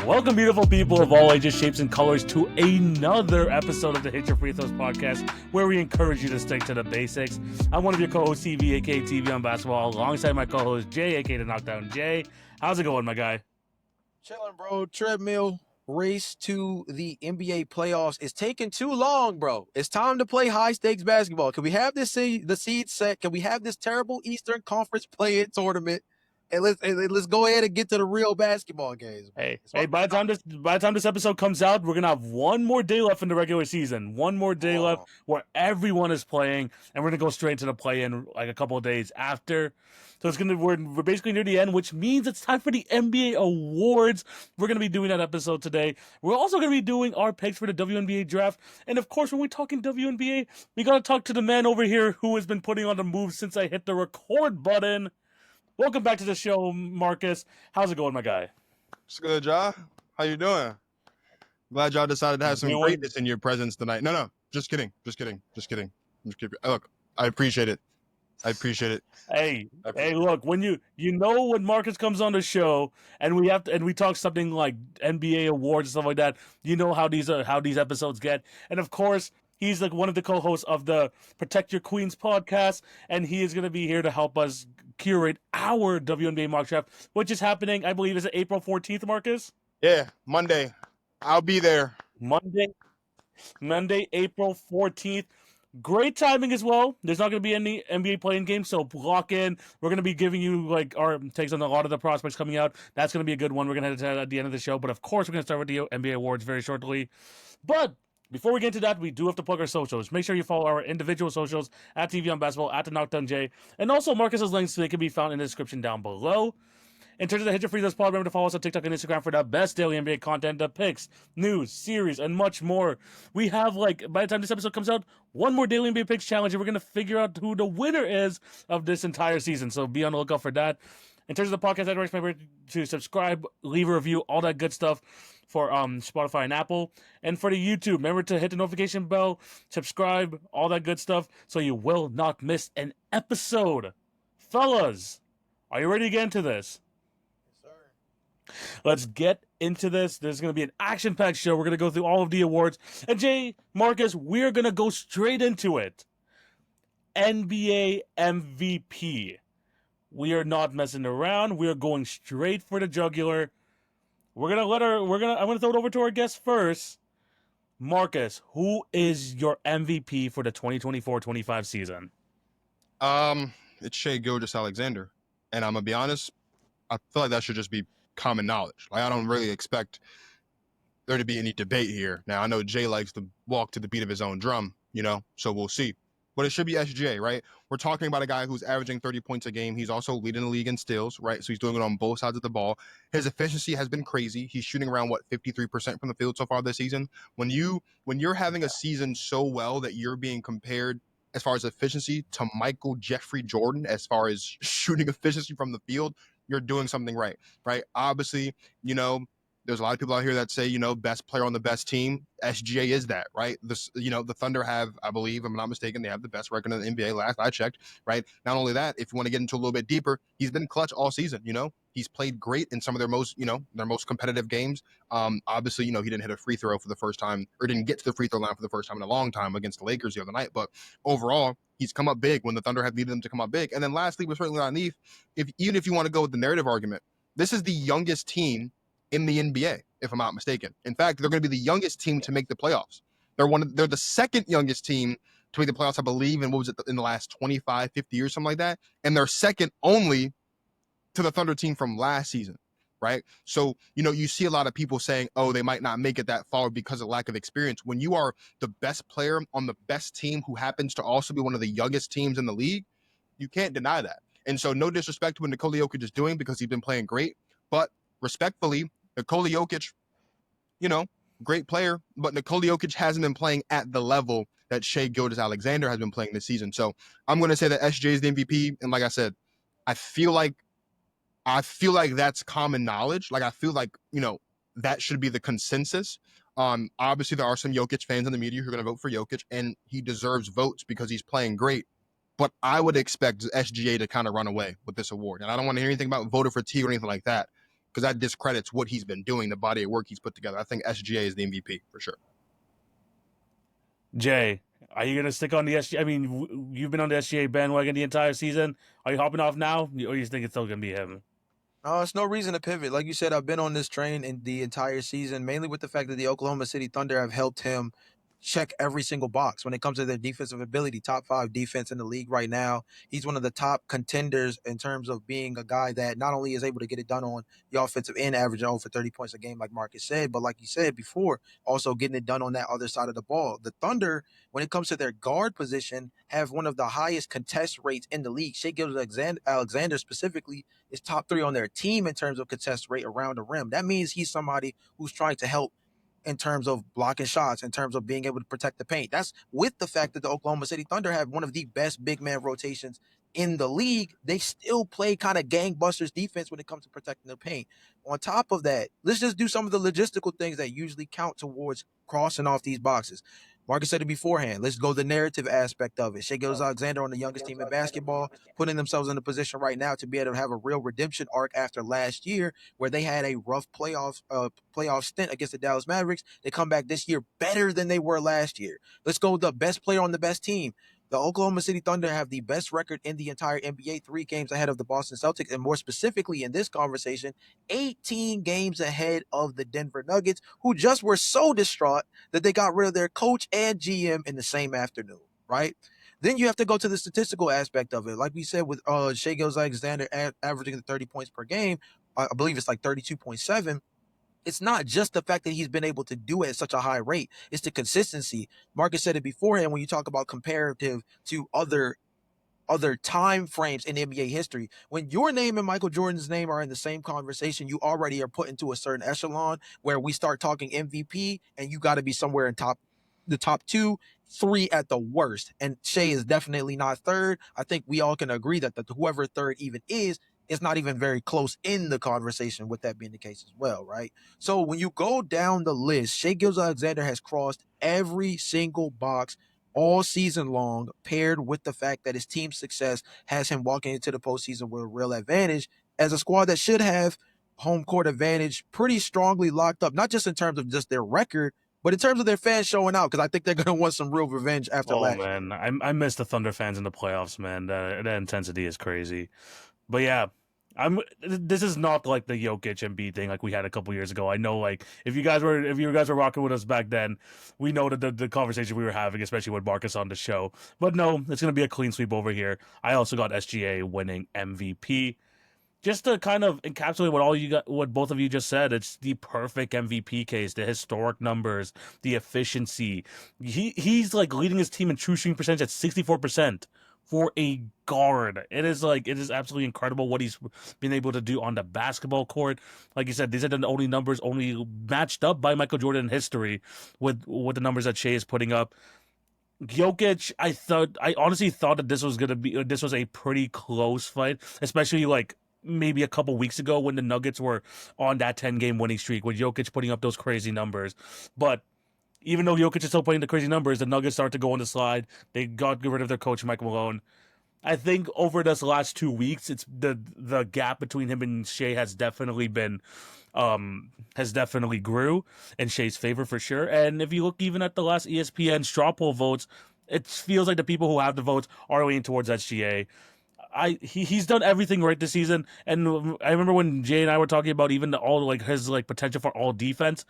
Welcome, beautiful people of all ages, shapes, and colors, to another episode of the Hit Your Free Throws podcast, where we encourage you to stick to the basics. I'm one of your co-hosts, TV, aka TV on Basketball, alongside my co-host, Jay, aka the Knockdown Jay. How's it going, my guy? Chilling, bro. Treadmill race to the NBA playoffs is taking too long, bro. It's time to play high-stakes basketball. Can we have the seed set? Can we have this terrible Eastern Conference play-in tournament? And let's go ahead and get to the real basketball games. Hey, by the time this episode comes out, we're gonna have one more day left in the regular season. One more day left where everyone is playing, and we're gonna go straight to the play-in like a couple of days after. So we're basically near the end, which means it's time for the NBA awards. We're gonna be doing that episode today. We're also gonna be doing our picks for the WNBA draft, and of course, when we're talking WNBA, we gotta talk to the man over here who has been putting on the moves since I hit the record button. Welcome back to the show, Marcus. How's it going, my guy? It's good, y'all. How you doing? Glad y'all decided to have some greatness in your presence tonight. No, just kidding. Look, I appreciate it. Hey, look, when you know when Marcus comes on the show and we talk something like NBA awards and stuff like that, you know how these episodes get. And of course, he's like one of the co-hosts of the Protect Your Queens podcast, and he is going to be here to help us curate our WNBA mock draft, which is happening, I believe, is it April 14th, Marcus? Yeah, Monday. I'll be there. Monday, April 14th. Great timing as well. There's not going to be any NBA playing games, so lock in. We're going to be giving you like our takes on a lot of the prospects coming out. That's going to be a good one. We're going to head to that at the end of the show, but of course, we're going to start with the NBA awards very shortly. But before we get into that, we do have to plug our socials. Make sure you follow our individual socials at TV on Basketball, at the Knockdown J, and also Marcus's links, so they can be found in the description down below. In terms of the Hit Your Free Throws pod, remember to follow us on TikTok and Instagram for the best daily NBA content, the picks, news, series, and much more. We have, by the time this episode comes out, one more daily NBA picks challenge, and we're going to figure out who the winner is of this entire season. So be on the lookout for that. In terms of the podcast networks, remember to subscribe, leave a review, all that good stuff for Spotify and Apple. And for the YouTube, remember to hit the notification bell, subscribe, all that good stuff, so you will not miss an episode. Fellas, are you ready to get into this? Let's get into this. There's going to be an action-packed show. We're going to go through all of the awards. And Jay, Marcus, we're going to go straight into it. NBA MVP. We are not messing around. We are going straight for the jugular. I'm going to throw it over to our guest first. Marcus, who is your MVP for the 2024-25 season? It's Shai Gilgeous-Alexander. And I'm going to be honest, I feel like that should just be common knowledge. Like, I don't really expect there to be any debate here. Now, I know Jay likes to walk to the beat of his own drum, so we'll see. But it should be SGA, right? We're talking about a guy who's averaging 30 points a game. He's also leading the league in steals, right? So he's doing it on both sides of the ball. His efficiency has been crazy. He's shooting around, 53% from the field so far this season. When you're having a season so well that you're being compared as far as efficiency to Michael Jeffrey Jordan, as far as shooting efficiency from the field, you're doing something right? Obviously, there's a lot of people out here that say, best player on the best team. SGA is that, right? The Thunder have, I believe, if I'm not mistaken, they have the best record in the NBA last I checked, right? Not only that, if you want to get into a little bit deeper, he's been clutch all season, He's played great in some of their most competitive games. Obviously, he didn't hit a free throw for the first time, or didn't get to the free throw line for the first time in a long time against the Lakers the other night. But overall, he's come up big when the Thunder have needed him to come up big. And then lastly, but certainly not least, even if you want to go with the narrative argument, this is the youngest team in the NBA, if I'm not mistaken. In fact, they're going to be the youngest team to make the playoffs. They're the second youngest team to make the playoffs, I believe, in the last 25, 50 years, something like that. And they're second only to the Thunder team from last season, right? So, you see a lot of people saying, oh, they might not make it that far because of lack of experience. When you are the best player on the best team who happens to also be one of the youngest teams in the league, you can't deny that. And so no disrespect to what Nikola Jokic is doing, because he's been playing great, but respectfully, Nikola Jokic, great player, but Nikola Jokic hasn't been playing at the level that Shai Gilgeous-Alexander has been playing this season. So I'm going to say that SJ is the MVP. And like I said, I feel like that's common knowledge. Like, I feel like, that should be the consensus. Obviously, there are some Jokic fans in the media who are going to vote for Jokic, and he deserves votes because he's playing great. But I would expect SGA to kind of run away with this award. And I don't want to hear anything about voter fatigue or anything like that. because that discredits what he's been doing, the body of work he's put together. I think SGA is the MVP for sure. Jay, are you gonna stick on the SGA? I mean, you've been on the SGA bandwagon the entire season. Are you hopping off now, or you think it's still gonna be him? It's no reason to pivot. Like you said, I've been on this train in the entire season, mainly with the fact that the Oklahoma City Thunder have helped him check every single box when it comes to their defensive ability. Top 5 defense in the league right now. He's one of the top contenders in terms of being a guy that not only is able to get it done on the offensive end, averaging over 30 points a game, like Marcus said, but like you said before, also getting it done on that other side of the ball. The Thunder, when it comes to their guard position, have one of the highest contest rates in the league. Shea Alexander specifically is top 3 on their team in terms of contest rate around the rim. That means he's somebody who's trying to help in terms of blocking shots, in terms of being able to protect the paint. That's with the fact that the Oklahoma City Thunder have one of the best big man rotations in the league. They still play kind of gangbusters defense when it comes to protecting the paint. On top of that, let's just do some of the logistical things that usually count towards crossing off these boxes. Marcus said it beforehand. Let's go the narrative aspect of it. Shea Alexander on the youngest team in basketball, putting themselves in a position right now to be able to have a real redemption arc after last year, where they had a rough playoff stint against the Dallas Mavericks. They come back this year better than they were last year. Let's go the best player on the best team. The Oklahoma City Thunder have the best record in the entire NBA, 3 games ahead of the Boston Celtics, and more specifically in this conversation, 18 games ahead of the Denver Nuggets, who just were so distraught that they got rid of their coach and GM in the same afternoon, right? Then you have to go to the statistical aspect of it. Like we said, with Shea Alexander averaging 30 points per game, I believe it's like 32.7. It's not just the fact that he's been able to do it at such a high rate. It's the consistency. Marcus said it beforehand when you talk about comparative to other time frames in NBA history. When your name and Michael Jordan's name are in the same conversation, you already are put into a certain echelon where we start talking MVP, and you got to be somewhere in the top 2, 3 at the worst. And Shea is definitely not third. I think we all can agree that whoever third even is not even very close in the conversation, with that being the case as well, right? So when you go down the list, Shea Alexander has crossed every single box all season long, paired with the fact that his team's success has him walking into the postseason with a real advantage as a squad that should have home court advantage pretty strongly locked up, not just in terms of just their record, but in terms of their fans showing out, because I think they're going to want some real revenge after Oh last year. man, I miss the Thunder fans in the playoffs, man. The intensity is crazy. But yeah, This is not like the Jokic and Embiid thing like we had a couple years ago. I know, like if you guys were rocking with us back then, we know that the conversation we were having, especially with Marcus on the show. But no, it's gonna be a clean sweep over here. I also got SGA winning MVP. Just to kind of encapsulate what both of you just said, it's the perfect MVP case. The historic numbers, the efficiency. He's like leading his team in true shooting percentage at 64% for a guard. It is absolutely incredible what he's been able to do on the basketball court. Like you said, these are the only numbers only matched up by Michael Jordan in history with the numbers that Shea is putting up. Jokic, I honestly thought that this was a pretty close fight, especially like maybe a couple weeks ago when the Nuggets were on that 10-game winning streak with Jokic putting up those crazy numbers. But even though Jokic is still putting the crazy numbers, the Nuggets start to go on the slide. They got rid of their coach Mike Malone. I think over this last 2 weeks, it's the gap between him and Shea has definitely grew in Shea's favor for sure. And if you look even at the last ESPN straw poll votes, it feels like the people who have the votes are leaning towards SGA. He's done everything right this season, and I remember when Jay and I were talking about even all like his like potential for all defense.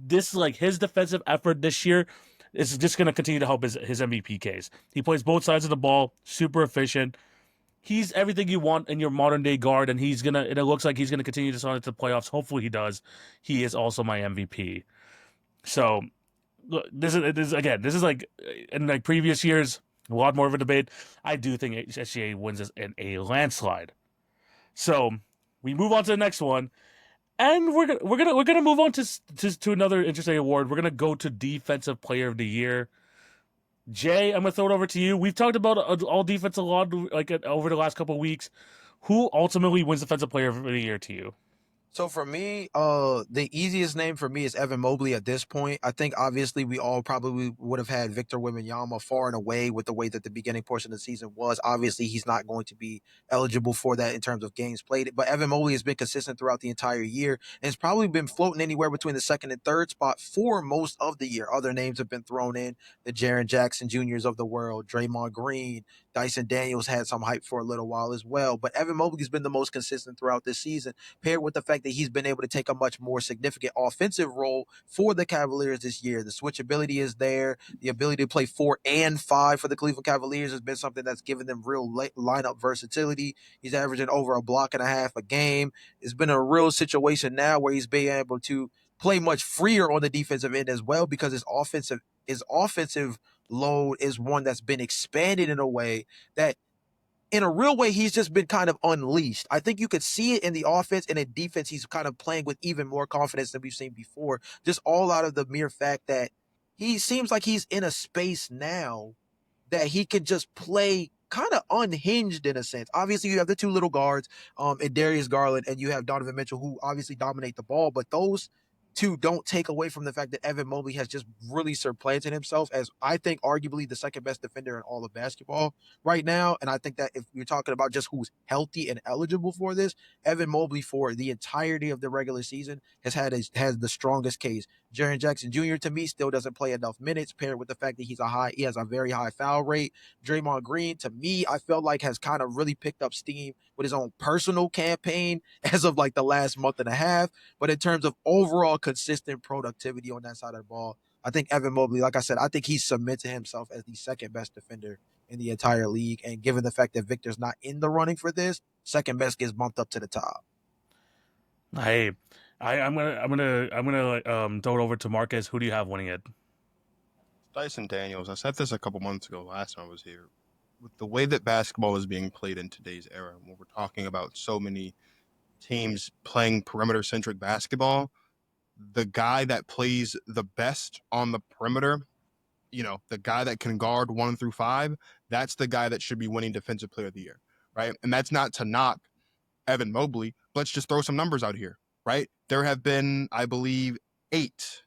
This like his defensive effort this year is just going to continue to help his MVP case. He plays both sides of the ball, super efficient. He's everything you want in your modern day guard, and it looks like he's gonna continue to sign into the playoffs. Hopefully he does. He is also my MVP. So look, this is like in like previous years, a lot more of a debate. I do think SGA wins this in a landslide. So we move on to the next one. And we're gonna move on to another interesting award. We're gonna go to Defensive Player of the Year. Jay, I'm gonna throw it over to you. We've talked about all defense a lot, like over the last couple of weeks. Who ultimately wins Defensive Player of the Year to you? So for me, the easiest name for me is Evan Mobley at this point. I think obviously we all probably would have had Victor Wembanyama far and away with the way that the beginning portion of the season was. Obviously, he's not going to be eligible for that in terms of games played. But Evan Mobley has been consistent throughout the entire year and has probably been floating anywhere between the second and third spot for most of the year. Other names have been thrown in, the Jaren Jackson Juniors of the world, Draymond Green, Dyson Daniels had some hype for a little while as well. But Evan Mobley's been the most consistent throughout this season, paired with the fact that he's been able to take a much more significant offensive role for the Cavaliers this year. The switchability is there. The ability to play 4 and 5 for the Cleveland Cavaliers has been something that's given them real lineup versatility. He's averaging over a block and a half a game. It's been a real situation now where he's been able to play much freer on the defensive end as well, because his offensive load is one that's been expanded in a way that, in a real way, he's just been kind of unleashed. I think you could see it in the offense and in defense. He's kind of playing with even more confidence than we've seen before. Just all out of the mere fact that he seems like he's in a space now that he can just play kind of unhinged in a sense. Obviously, you have the two little guards, and Darius Garland, and you have Donovan Mitchell, who obviously dominate the ball, but those two don't take away from the fact that Evan Mobley has just really supplanted himself as, I think, arguably the second best defender in all of basketball right now. And I think that if you're talking about just who's healthy and eligible for this, Evan Mobley for the entirety of the regular season has the strongest case. Jaren Jackson Jr. to me still doesn't play enough minutes, paired with the fact that he has a very high foul rate. Draymond Green, to me, I felt like has kind of really picked up steam with his own personal campaign as of like the last month and a half. But in terms of overall consistent productivity on that side of the ball, I think Evan Mobley, like I said, I think he's cemented himself as the second best defender in the entire league. And given the fact that Victor's not in the running for this, second best gets bumped up to the top. Hey, I'm gonna throw it over to Marcus. Who do you have winning it? Dyson Daniels. I said this a couple months ago, last time I was here. With the way that basketball is being played in today's era, when we're talking about so many teams playing perimeter centric basketball, the guy that plays the best on the perimeter, the guy that can guard 1 through 5, that's the guy that should be winning Defensive Player of the Year, right? And that's not to knock Evan Mobley. Let's just throw some numbers out here, right? There have been, I believe, 8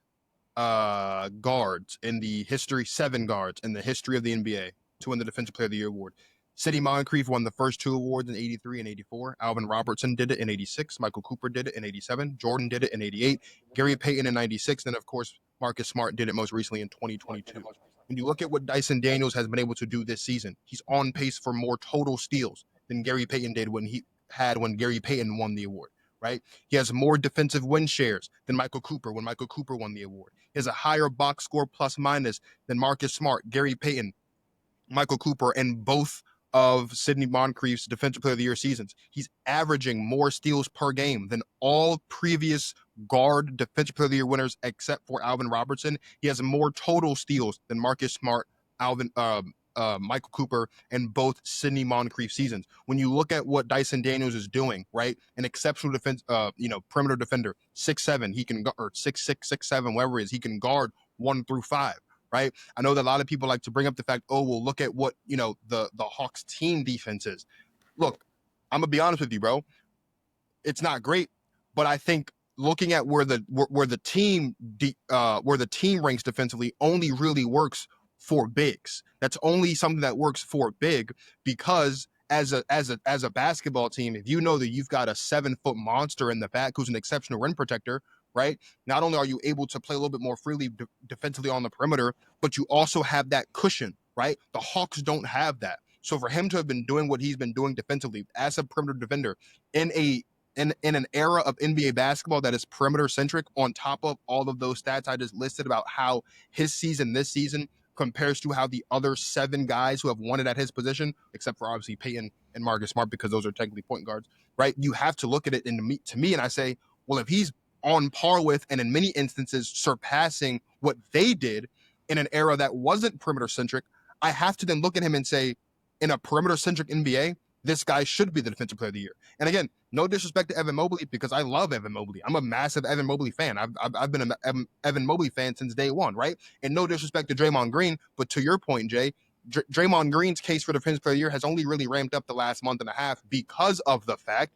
guards in the history, 7 guards in the history of the NBA to win the Defensive Player of the Year award. Sidney Moncrief won the first 2 awards in 83 and 84. Alvin Robertson did it in 86. Michael Cooper did it in 87. Jordan did it in 88. Gary Payton in 96. Then, of course, Marcus Smart did it most recently in 2022. When you look at what Dyson Daniels has been able to do this season, he's on pace for more total steals than Gary Payton did when Gary Payton won the award, right? He has more defensive win shares than Michael Cooper when Michael Cooper won the award. He has a higher box score plus minus than Marcus Smart, Gary Payton, Michael Cooper, and both of Sidney Moncrief's Defensive Player of the Year seasons. He's averaging more steals per game than all previous guard Defensive Player of the Year winners except for Alvin Robertson. He has more total steals than Marcus Smart, Michael Cooper, and both Sidney Moncrief seasons. When you look at what Dyson Daniels is doing, right, an exceptional defense, perimeter defender, 6'7", he can or 6'6", 6'7", whatever it is, he can guard 1 through 5. Right. I know that a lot of people like to bring up the fact, oh, well, look at what, the Hawks team defense is. Look, I'm gonna be honest with you, bro. It's not great, but I think looking at where the team ranks defensively only really works for bigs. That's only something that works for big, because as a basketball team, if you know that you've got a 7-foot monster in the back who's an exceptional rim protector, right? Not only are you able to play a little bit more freely defensively on the perimeter, but you also have that cushion, right? The Hawks don't have that. So for him to have been doing what he's been doing defensively as a perimeter defender in an era of NBA basketball that is perimeter centric, on top of all of those stats I just listed about how his season this season compares to how the other 7 guys who have won it at his position, except for obviously Peyton and Marcus Smart, because those are technically point guards, right? You have to look at it to me and I say, well, if he's on par with, and in many instances surpassing what they did in an era that wasn't perimeter centric, I have to then look at him and say, in a perimeter centric NBA, this guy should be the Defensive Player of the Year. And again, no disrespect to Evan Mobley, because I love Evan Mobley. I'm a massive Evan Mobley fan. I've been an Evan Mobley fan since day one, right? And no disrespect to Draymond Green, but to your point, Jay, Draymond Green's case for Defensive Player of the Year has only really ramped up the last month and a half because of the fact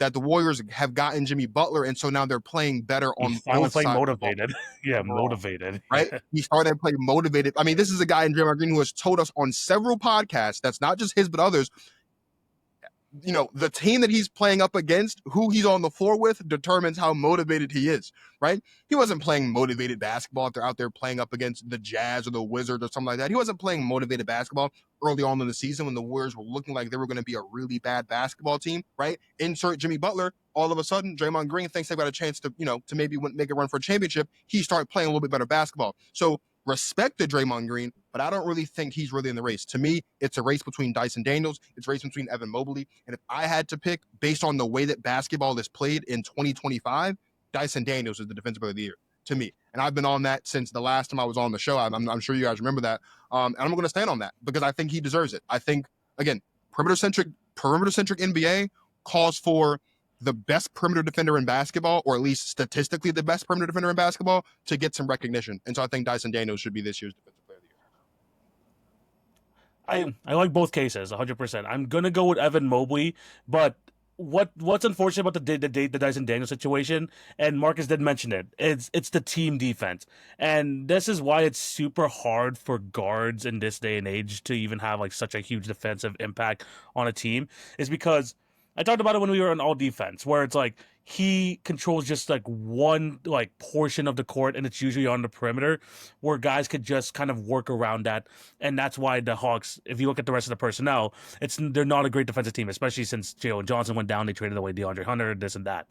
that the Warriors have gotten Jimmy Butler, and so now they're playing better on He's finally both playing sides of the ball motivated. Yeah, overall. motivated. Right? Yeah. He started to play motivated. I mean, this is a guy in Draymond Green who has told us on several podcasts, that's not just his, but others, the team that he's playing up against, who he's on the floor with, determines how motivated he is, right? He wasn't playing motivated basketball if they're out there playing up against the Jazz or the Wizards or something like that. He wasn't playing motivated basketball early on in the season when the Warriors were looking like they were going to be a really bad basketball team, right? Insert Jimmy Butler. All of a sudden, Draymond Green thinks they've got a chance to maybe make a run for a championship. He started playing a little bit better basketball. So respect to Draymond Green, but I don't really think he's really in the race. To me, it's a race between Dyson Daniels. It's a race between Evan Mobley. And if I had to pick based on the way that basketball is played in 2025, Dyson Daniels is the defensive player of the year to me. And I've been on that since the last time I was on the show. I'm sure you guys remember that. And I'm going to stand on that because I think he deserves it. I think, again, perimeter-centric NBA calls for the best perimeter defender in basketball, or at least statistically the best perimeter defender in basketball, to get some recognition. And so I think Dyson Daniels should be this year's defensive player of the year. I like both cases 100%. I'm gonna go with Evan Mobley, but what's unfortunate about the Dyson Daniels situation, and Marcus did mention it, it's the team defense, and this is why it's super hard for guards in this day and age to even have like such a huge defensive impact on a team, is because I talked about it when we were on all defense, where it's like he controls just like one like portion of the court, and it's usually on the perimeter, where guys could just kind of work around that, and that's why the Hawks, if you look at the rest of the personnel, they're not a great defensive team, especially since Jalen Johnson went down. They traded away DeAndre Hunter, this and that.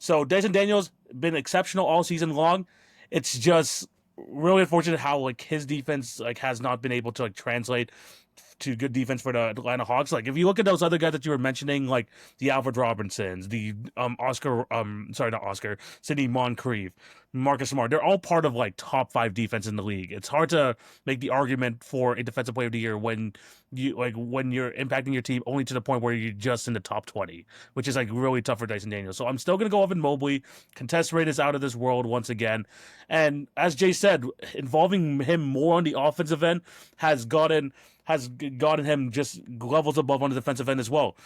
So Dyson Daniels been exceptional all season long. It's just really unfortunate how like his defense like has not been able to like translate to good defense for the Atlanta Hawks. Like if you look at those other guys that you were mentioning, like the Alfred Robinsons, the Sidney Moncrief, Marcus Smart, they're all part of like top 5 defense in the league. It's hard to make the argument for a defensive player of the year when you're impacting your team only to the point where you're just in the top 20, which is like really tough for Dyson Daniels. So I'm still gonna go Evan Mobley. Contest rate is out of this world once again. And as Jay said, involving him more on the offensive end has gotten him just levels above on the defensive end as well.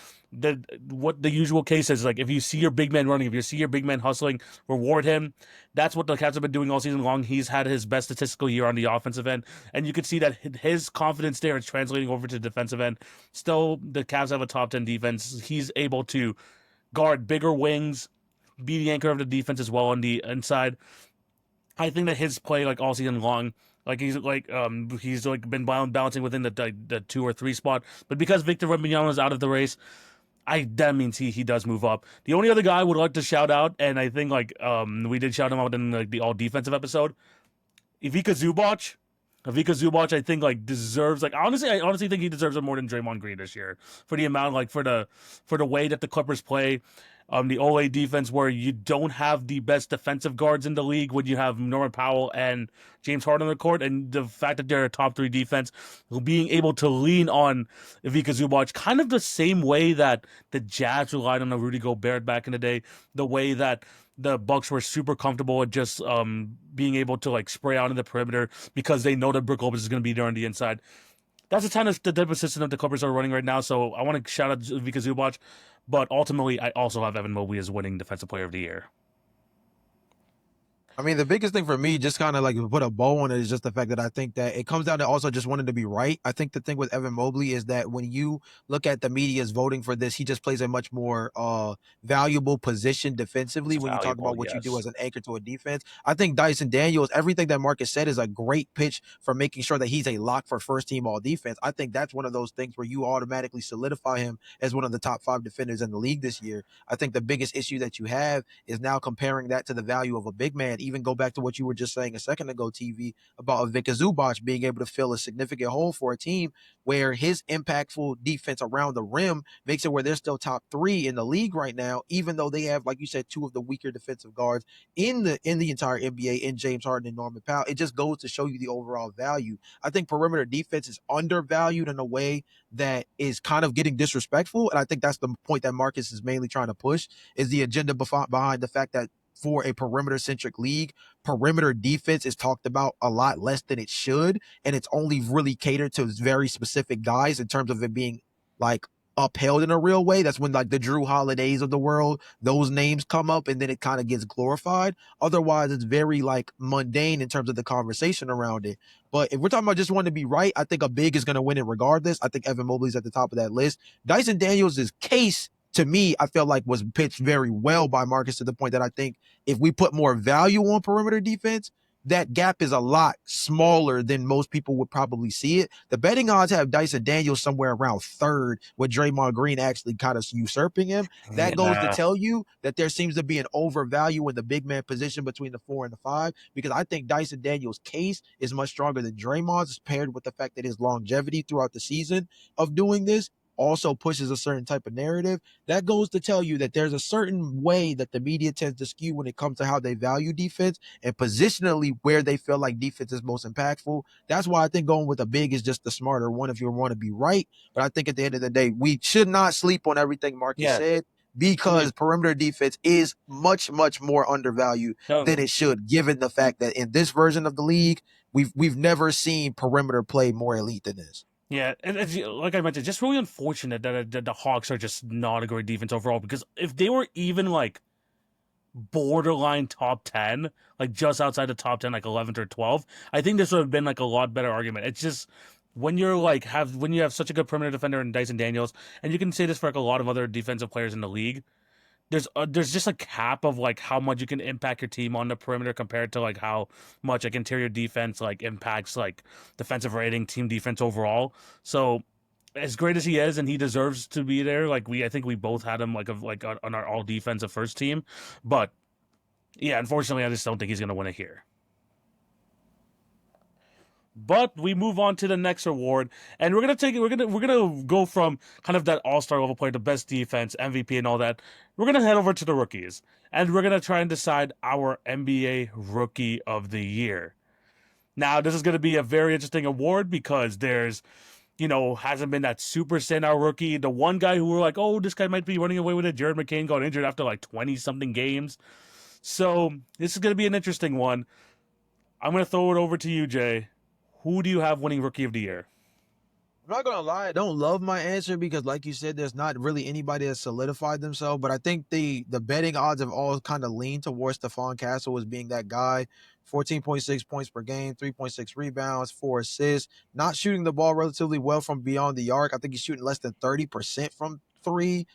What the usual case is, like if you see your big man running, if you see your big man hustling, reward him. That's what the Cavs have been doing all season long. He's had his best statistical year on the offensive end, and you can see that his confidence there is translating over to the defensive end. Still, the Cavs have a top 10 defense. He's able to guard bigger wings, be the anchor of the defense as well on the inside. I think that his play like all season long, like he's been balancing within the 2 or 3 spot, but because Victor Wembanyama is out of the race, that means he does move up. The only other guy I would like to shout out, and I think like we did shout him out in like the all defensive episode, Ivica Zubac. Ivica Zubac, I think like deserves I honestly think he deserves it more than Draymond Green this year for the amount like for the way that the Clippers play. The OA defense, where you don't have the best defensive guards in the league when you have Norman Powell and James Harden on the court, and the fact that they're a top 3 defense, being able to lean on Ivica Zubac, kind of the same way that the Jazz relied on a Rudy Gobert back in the day, the way that the Bucks were super comfortable at just being able to like spray out in the perimeter because they know that Brook Lopez is going to be there on the inside. That's the type of system that the Clippers are running right now. So I want to shout out Ivica Zubac, but ultimately I also have Evan Mobley as winning Defensive Player of the Year. I mean, the biggest thing for me, just kind of like put a bow on it, is just the fact that I think that it comes down to also just wanting to be right. I think the thing with Evan Mobley is that when you look at the media's voting for this, he just plays a much more valuable position defensively when you talk about what you do as an anchor to a defense. I think Dyson Daniels, everything that Marcus said is a great pitch for making sure that he's a lock for first team all defense. I think that's one of those things where you automatically solidify him as one of the top 5 defenders in the league this year. I think the biggest issue that you have is now comparing that to the value of a big man. Even go back to what you were just saying a second ago, TV, about Ivica Zubac being able to fill a significant hole for a team where his impactful defense around the rim makes it where they're still top 3 in the league right now, even though they have, like you said, 2 of the weaker defensive guards in the entire NBA in James Harden and Norman Powell. It just goes to show you the overall value. I think perimeter defense is undervalued in a way that is kind of getting disrespectful, and I think that's the point that Marcus is mainly trying to push, is the agenda behind the fact that for a perimeter-centric league, perimeter defense is talked about a lot less than it should, and it's only really catered to very specific guys in terms of it being like upheld in a real way. That's when like the Drew Holidays of the world, those names come up and then it kind of gets glorified. Otherwise, it's very like mundane in terms of the conversation around it. But if we're talking about just wanting to be right, I think a big is going to win it regardless. I think Evan Mobley's at the top of that list. Dyson Daniels' case to me, I felt like was pitched very well by Marcus to the point that I think if we put more value on perimeter defense, that gap is a lot smaller than most people would probably see it. The betting odds have Dyson Daniels somewhere around third, with Draymond Green actually kind of usurping him. That goes to Yeah. tell you that there seems to be an overvalue in the big man position between the 4 and the 5, because I think Dyson Daniels' case is much stronger than Draymond's, paired with the fact that his longevity throughout the season of doing this also pushes a certain type of narrative. That goes to tell you that there's a certain way that the media tends to skew when it comes to how they value defense and positionally where they feel like defense is most impactful. That's why I think going with a big is just the smarter one if you want to be right. But I think at the end of the day, we should not sleep on everything Marcus Yeah. said, because perimeter defense is much, much more undervalued than it should, given the fact that in this version of the league, we've never seen perimeter play more elite than this. Yeah, and it's, like I mentioned, just really unfortunate that the Hawks are just not a great defense overall. Because if they were even like borderline top 10, like just outside the top 10, like 11th or 12th, I think this would have been like a lot better argument. It's just when you're like when you have such a good perimeter defender in Dyson Daniels, and you can say this for like a lot of other defensive players in the league, there's just a cap of like how much you can impact your team on the perimeter compared to like how much like interior defense like impacts like defensive rating, team defense overall. So as great as he is, and he deserves to be there, like I think we both had him on our all defensive first team, but yeah, unfortunately, I just don't think he's gonna win it here. But we move on to the next award, and we're gonna go from kind of that all-star level player, the best defense, MVP, and all that. We're gonna head over to the rookies, and we're gonna try and decide our NBA Rookie of the Year. Now, this is gonna be a very interesting award because there's hasn't been that super standout rookie. The one guy who we're like, oh, this guy might be running away with it. Jared McCain got injured after like 20 something games. So this is gonna be an interesting one. I'm gonna throw it over to you, Jay. Who do you have winning Rookie of the Year? I'm not gonna lie, I don't love my answer because, like you said, there's not really anybody that solidified themselves. But I think the betting odds have all kind of leaned towards Stephon Castle as being that guy. 14.6 points per game, 3.6 rebounds, 4 assists. Not shooting the ball relatively well from beyond the arc. I think he's shooting less than 30% from three.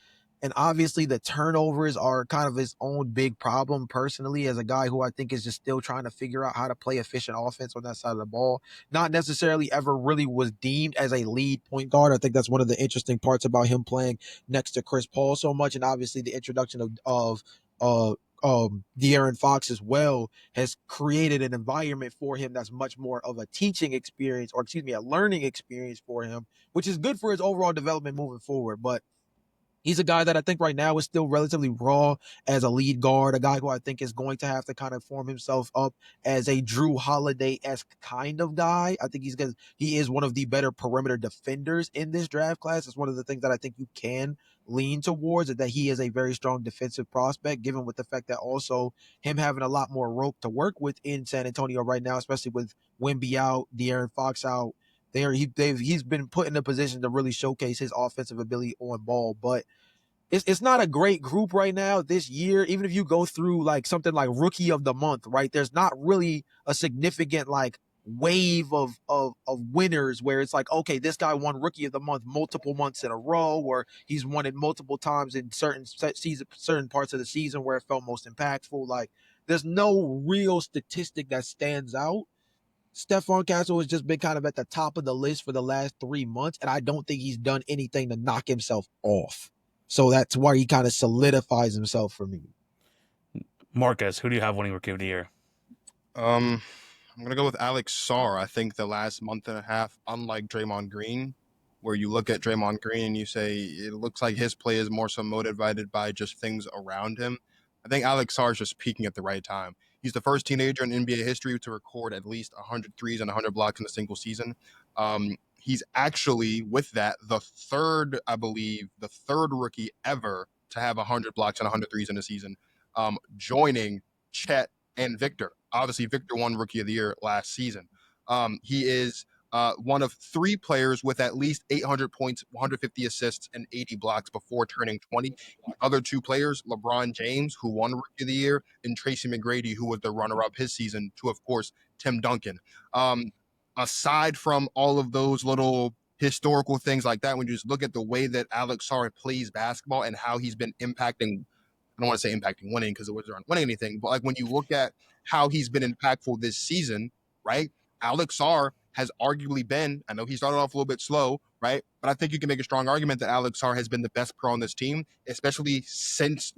And obviously, the turnovers are kind of his own big problem personally, as a guy who I think is just still trying to figure out how to play efficient offense on that side of the ball. Not necessarily ever really was deemed as a lead point guard. I think that's one of the interesting parts about him playing next to Chris Paul so much. And obviously, the introduction of De'Aaron Fox as well has created an environment for him that's much more of a teaching experience, or excuse me, a learning experience for him, which is good for his overall development moving forward. But he's a guy that I think right now is still relatively raw as a lead guard, a guy who I think is going to have to kind of form himself up as a Drew Holiday-esque kind of guy. I think he is one of the better perimeter defenders in this draft class. It's one of the things that I think you can lean towards, that he is a very strong defensive prospect, given with the fact that also him having a lot more rope to work with in San Antonio right now, especially with Wemby out, De'Aaron Fox out. He's been put in a position to really showcase his offensive ability on ball. But it's not a great group right now this year. Even if you go through like something like Rookie of the Month, right? There's not really a significant like wave of winners where it's like, okay, this guy won Rookie of the Month multiple months in a row, or he's won it multiple times in certain parts of the season where it felt most impactful. Like, there's no real statistic that stands out. Stephon Castle has just been kind of at the top of the list for the last 3 months, and I don't think he's done anything to knock himself off. So that's why he kind of solidifies himself for me. Marcus, who do you have winning Rookie of the Year? I'm gonna go with Alex Sarr. I think the last month and a half, unlike Draymond Green, where you look at Draymond Green and you say it looks like his play is more so motivated by just things around him. I think Alex Sarr is just peaking at the right time. He's the first teenager in NBA history to record at least 100 threes and 100 blocks in a single season. He's actually, with that, I believe, the third rookie ever to have 100 blocks and 100 threes in a season, joining Chet and Victor. Obviously, Victor won Rookie of the Year last season. He is one of 3 players with at least 800 points, 150 assists, and 80 blocks before turning 20. The other 2 players, LeBron James, who won Rookie of the Year, and Tracy McGrady, who was the runner-up his season, to, of course, Tim Duncan. Aside from all of those little historical things like that, when you just look at the way that Alex Sarr plays basketball and how he's been impacting, I don't want to say impacting winning because the Wizards aren't winning anything, but like when you look at how he's been impactful this season, right? Alex Sarr has arguably been, I know he started off a little bit slow, right? But I think you can make a strong argument that Alex Sarr has been the best pro on this team, especially since,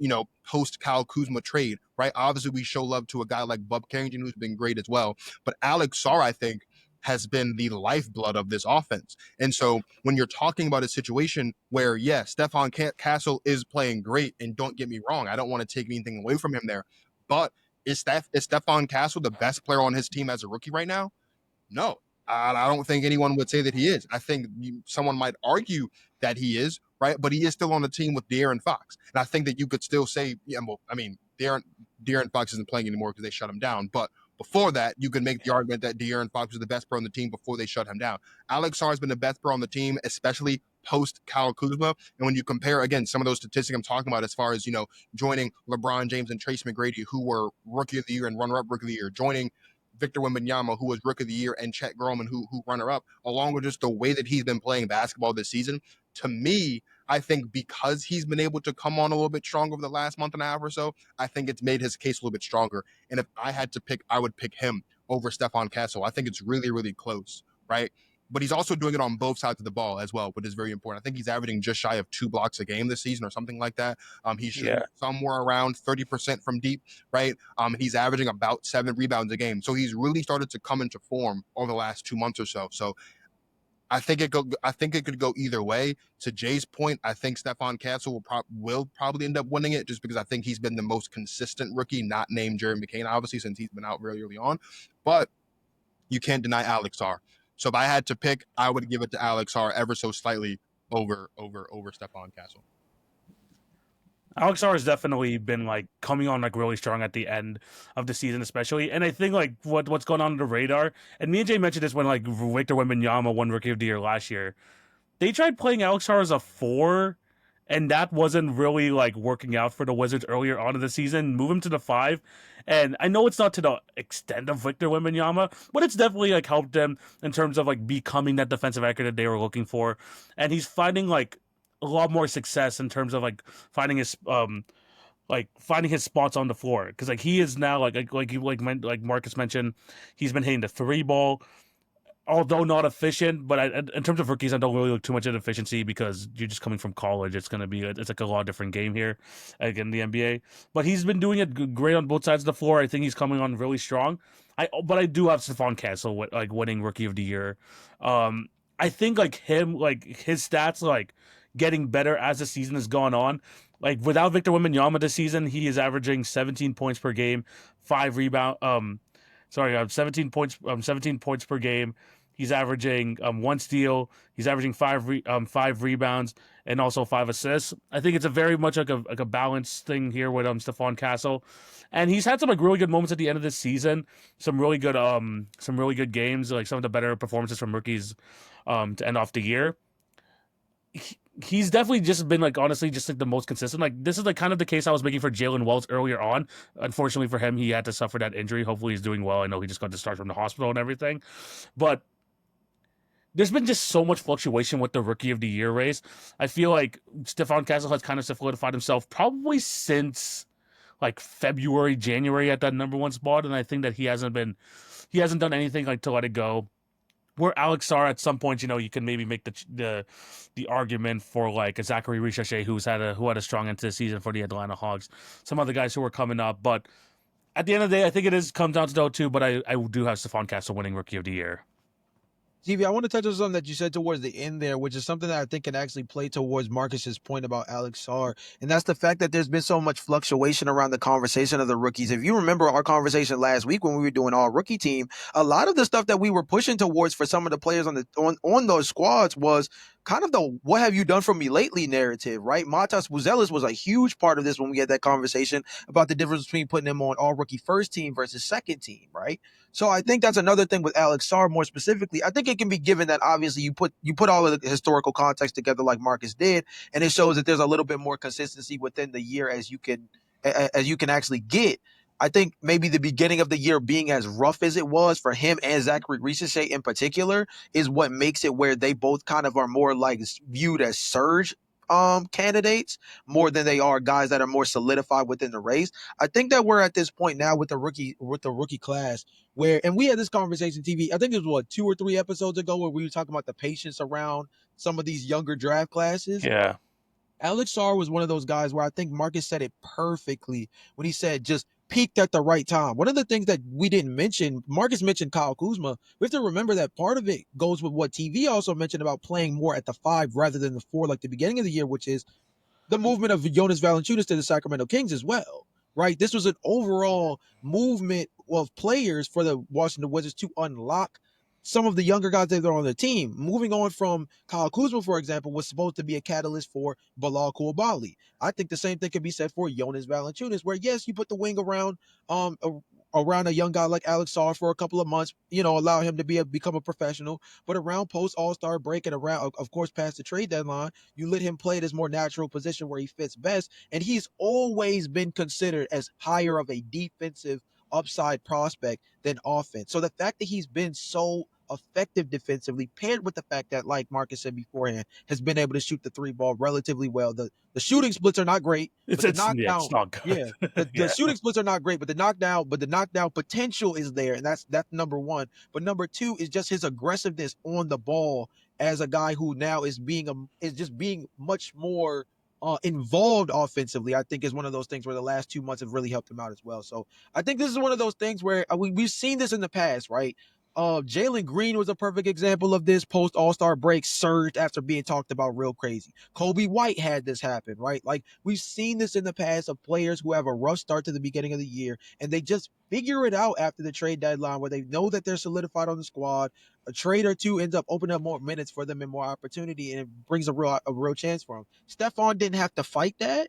post Kyle Kuzma trade, right? Obviously, we show love to a guy like Bub Carrington, who's been great as well. But Alex Sarr, I think, has been the lifeblood of this offense. And so when you're talking about a situation where, yes, Stephon Castle is playing great, and don't get me wrong, I don't want to take anything away from him there, but is Stephon Castle the best player on his team as a rookie right now? No, I don't think anyone would say that he is. I think someone might argue that he is, right? But he is still on the team with De'Aaron Fox. And I think that you could still say, yeah, well, I mean, De'Aaron Fox isn't playing anymore because they shut him down. But before that, you could make the argument that De'Aaron Fox was the best pro on the team before they shut him down. Alex Sarr has been the best pro on the team, especially post Kyle Kuzma. And when you compare, again, some of those statistics I'm talking about as far as, joining LeBron James and Trace McGrady, who were Rookie of the Year and runner-up Rookie of the Year, joining Victor Wembanyama, who was Rookie of the Year, and Chet Groman, who runner-up, along with just the way that he's been playing basketball this season, to me, I think because he's been able to come on a little bit stronger over the last month and a half or so, I think it's made his case a little bit stronger. And if I had to pick, I would pick him over Stephon Castle. I think it's really, really close, right? But he's also doing it on both sides of the ball as well, which is very important. I think he's averaging just shy of 2 blocks a game this season or something like that. He's shooting somewhere around 30% from deep, right? He's averaging about 7 rebounds a game. So he's really started to come into form over the last 2 months or so. So I think it could go either way. To Jay's point, I think Stephon Castle will probably end up winning it just because I think he's been the most consistent rookie, not named Jerry McCain, obviously, since he's been out very early on. But you can't deny Alex Sarr. So if I had to pick, I would give it to Alex Sarr ever so slightly over Stephon Castle. Alex Sarr has definitely been coming on really strong at the end of the season, especially. And I think what's going on under the radar, and me and Jay mentioned this when Victor Wembanyama won Rookie of the Year last year. They tried playing Alex Sarr as a 4, and that wasn't really working out for the Wizards earlier on in the season. Move him to the 5, and I know it's not to the extent of Victor Wembanyama, but it's definitely helped them in terms of becoming that defensive anchor that they were looking for. And he's finding a lot more success in terms of finding his finding his spots on the floor, because he is now like Marcus mentioned, he's been hitting the 3 ball, although not efficient. But in terms of rookies, I don't really look too much at efficiency because you're just coming from college. It's gonna be it's a lot different game here, in the NBA. But he's been doing it great on both sides of the floor. I think he's coming on really strong. But I do have Stephon Castle winning Rookie of the Year. I think him his stats getting better as the season has gone on. Without Victor Wembanyama this season, he is averaging 17 points per game, 5 rebound. 17 points. 17 points per game. He's averaging 1 steal. He's averaging 5 rebounds and also 5 assists. I think it's a very much like a balanced thing here with Stephon Castle, and he's had some really good moments at the end of this season. Some really good games, some of the better performances from rookies to end off the year. He's definitely just been honestly just the most consistent. This is kind of the case I was making for Jalen Wells earlier on. Unfortunately for him, he had to suffer that injury. Hopefully he's doing well. I know he just got discharged from the hospital and everything, but there's been just so much fluctuation with the Rookie of the Year race. I feel like Stephon Castle has kind of solidified himself probably since February, January at that number 1 spot, and I think that he hasn't done anything to let it go. Where Alex Sarr, at some point, you can maybe make the argument for a Zachary Richardson who had a strong end to the season for the Atlanta Hawks. Some other guys who were coming up, but at the end of the day, I think it comes down to those 2. But I do have Stephon Castle winning Rookie of the Year. TV, I want to touch on something that you said towards the end there, which is something that I think can actually play towards Marcus's point about Alex Sarr, and that's the fact that there's been so much fluctuation around the conversation of the rookies. If you remember our conversation last week when we were doing our rookie team, a lot of the stuff that we were pushing towards for some of the players on those squads was kind of the "what have you done for me lately" narrative, right? Matas Buzelis was a huge part of this when we had that conversation about the difference between putting him on all rookie first team versus second team, right? So I think that's another thing with Alex Sarr more specifically. I think it can be given that obviously you put all of the historical context together like Marcus did, and it shows that there's a little bit more consistency within the year as you can actually get. I think maybe the beginning of the year being as rough as it was for him and Zachary Risache in particular is what makes it where they both kind of are more like viewed as surge candidates more than they are guys that are more solidified within the race. I think that we're at this point now with the rookie class where, and we had this conversation TV. I think it was what 2 or 3 episodes ago where we were talking about the patience around some of these younger draft classes. Yeah. Alex Sarr was one of those guys where I think Marcus said it perfectly when he said just peaked at the right time. One of the things that we didn't mention, Marcus mentioned Kyle Kuzma. We have to remember that part of it goes with what TV also mentioned about playing more at the 5 rather than the 4 like the beginning of the year, which is the movement of Jonas Valanciunas to the Sacramento Kings as well, right? This was an overall movement of players for the Washington Wizards to unlock some of the younger guys that are on the team. Moving on from Kyle Kuzma, for example, was supposed to be a catalyst for Bilal Koulibaly. I think the same thing could be said for Jonas Valanciunas, where yes, you put the wing um around a young guy like Alex Sarr for a couple of months, allow him to become a professional. But around post All-Star break and around, of course, past the trade deadline, you let him play at his more natural position where he fits best. And he's always been considered as higher of a defensive upside prospect than offense. So the fact that he's been so effective defensively, paired with the fact that, like Marcus said beforehand, has been able to shoot the 3 ball relatively well. The shooting splits are not great, but the It's knockdown, not good. yeah, the Yeah. shooting splits are not great, but the knockdown potential is there, and that's number one. But number two is just his aggressiveness on the ball as a guy who now is just being much more involved offensively. I think is one of those things where the last 2 months have really helped him out as well. So I think this is one of those things where we've seen this in the past, right? Jalen Green was a perfect example of this. Post All-Star break surged after being talked about real crazy. Kobe White had this happen, right? Like we've seen this in the past of players who have a rough start to the beginning of the year and they just figure it out after the trade deadline where they know that they're solidified on the squad. A trade or two ends up opening up more minutes for them and more opportunity, and it brings a real chance for them. Stephon didn't have to fight that.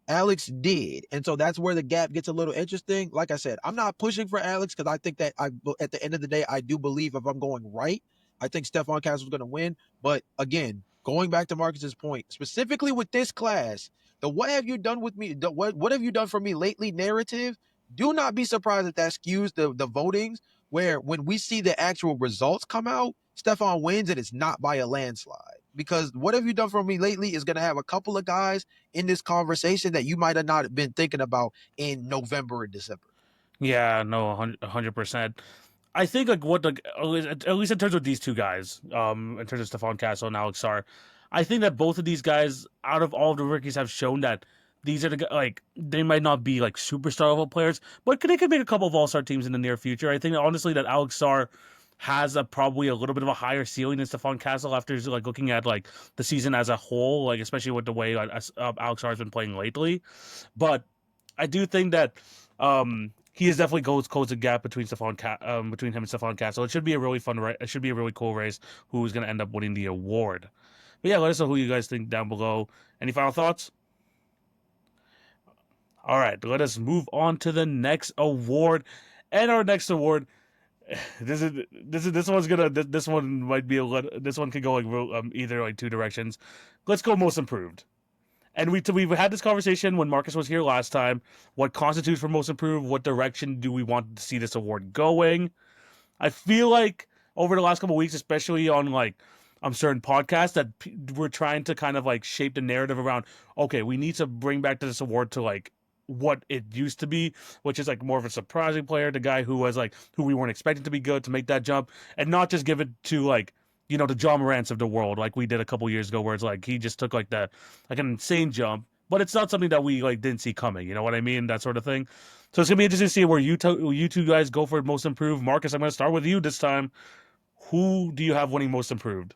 Alex did. And so that's where the gap gets a little interesting. Like I said, I'm not pushing for Alex because I think that at the end of the day, I do believe if I'm going right, I think Stephon Castle's going to win. But again, going back to Marcus's point, specifically with this class, the "what have you done with me? What have you done for me lately" narrative, do not be surprised if that skews the votings, where when we see the actual results come out, Stephon wins and it's not by a landslide. Because "what have you done for me lately" is going to have a couple of guys in this conversation that you might have not been thinking about in November and December. Yeah, no, 100%. I think like what the at least in terms of these two guys, in terms of Stephon Castle and Alex Sarr, I think that both of these guys, out of all the rookies, have shown that these are like they might not be like superstar level players, but they could make a couple of All Star teams in the near future. I think honestly that Alex Sarr has probably a little bit of a higher ceiling than Stephon Castle after like looking at like the season as a whole, like especially with the way like, Alex Sarr has been playing lately. But I do think that he is definitely close the gap between between him and Stephon Castle. It should be a really fun race. It should be a really cool race. Who's going to end up winning the award? But yeah, let us know who you guys think down below. Any final thoughts? All right, let us move on to the next award. And our next award, this one's gonna this one might be a little, this one could go like either like two directions. Let's go most improved. And we've had this conversation when Marcus was here last time. What constitutes for most improved? What direction do we want to see this award going? I feel like over the last couple of weeks, especially on like certain podcasts, that we're trying to kind of like shape the narrative around. Okay, we need to bring back this award to like what it used to be, which is like more of a surprising player, the guy who was like who we weren't expecting to be good to make that jump, and not just give it to like the John Morants of the world like we did a couple years ago, where it's like he just took like like an insane jump, but it's not something that we like didn't see coming. You know what I mean? That sort of thing. So it's gonna be interesting to see where you two guys go for most improved. Marcus, I'm gonna start with you this time. Who do you have winning most improved?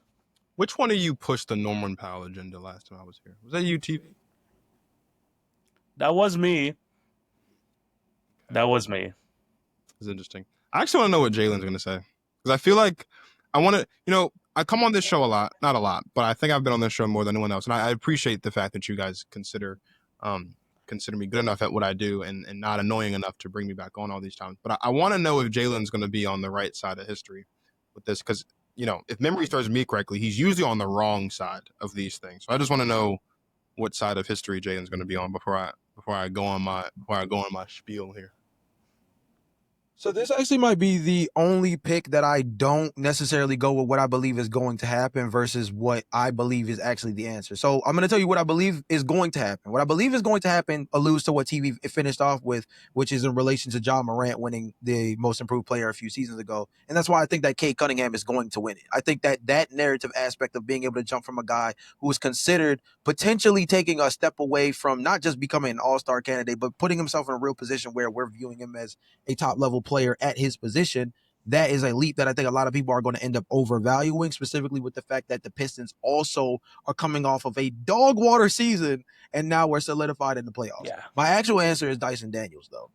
Which one of you pushed the Norman Powell agenda last time I was here? Was that you, TV? That was me. That was me. It's interesting. I actually want to know what Jalen's going to say because I feel like I want to, I come on this show a lot, not a lot, but I think I've been on this show more than anyone else, and I appreciate the fact that you guys consider me good enough at what I do and not annoying enough to bring me back on all these times. But I want to know if Jalen's going to be on the right side of history with this, because if memory serves me correctly, he's usually on the wrong side of these things. So I just want to know what side of history Jalen's going to be on before I go on my spiel here. So this actually might be the only pick that I don't necessarily go with what I believe is going to happen versus what I believe is actually the answer. So I'm going to tell you what I believe is going to happen. What I believe is going to happen alludes to what TV finished off with, which is in relation to John Morant winning the most improved player a few seasons ago. And that's why I think that Cade Cunningham is going to win it. I think that narrative aspect of being able to jump from a guy who is considered potentially taking a step away from not just becoming an all-star candidate, but putting himself in a real position where we're viewing him as a top level player at his position, that is a leap that I think a lot of people are going to end up overvaluing, specifically with the fact that the Pistons also are coming off of a dog water season and now we're solidified in the playoffs. Yeah. My actual answer is Dyson Daniels, though.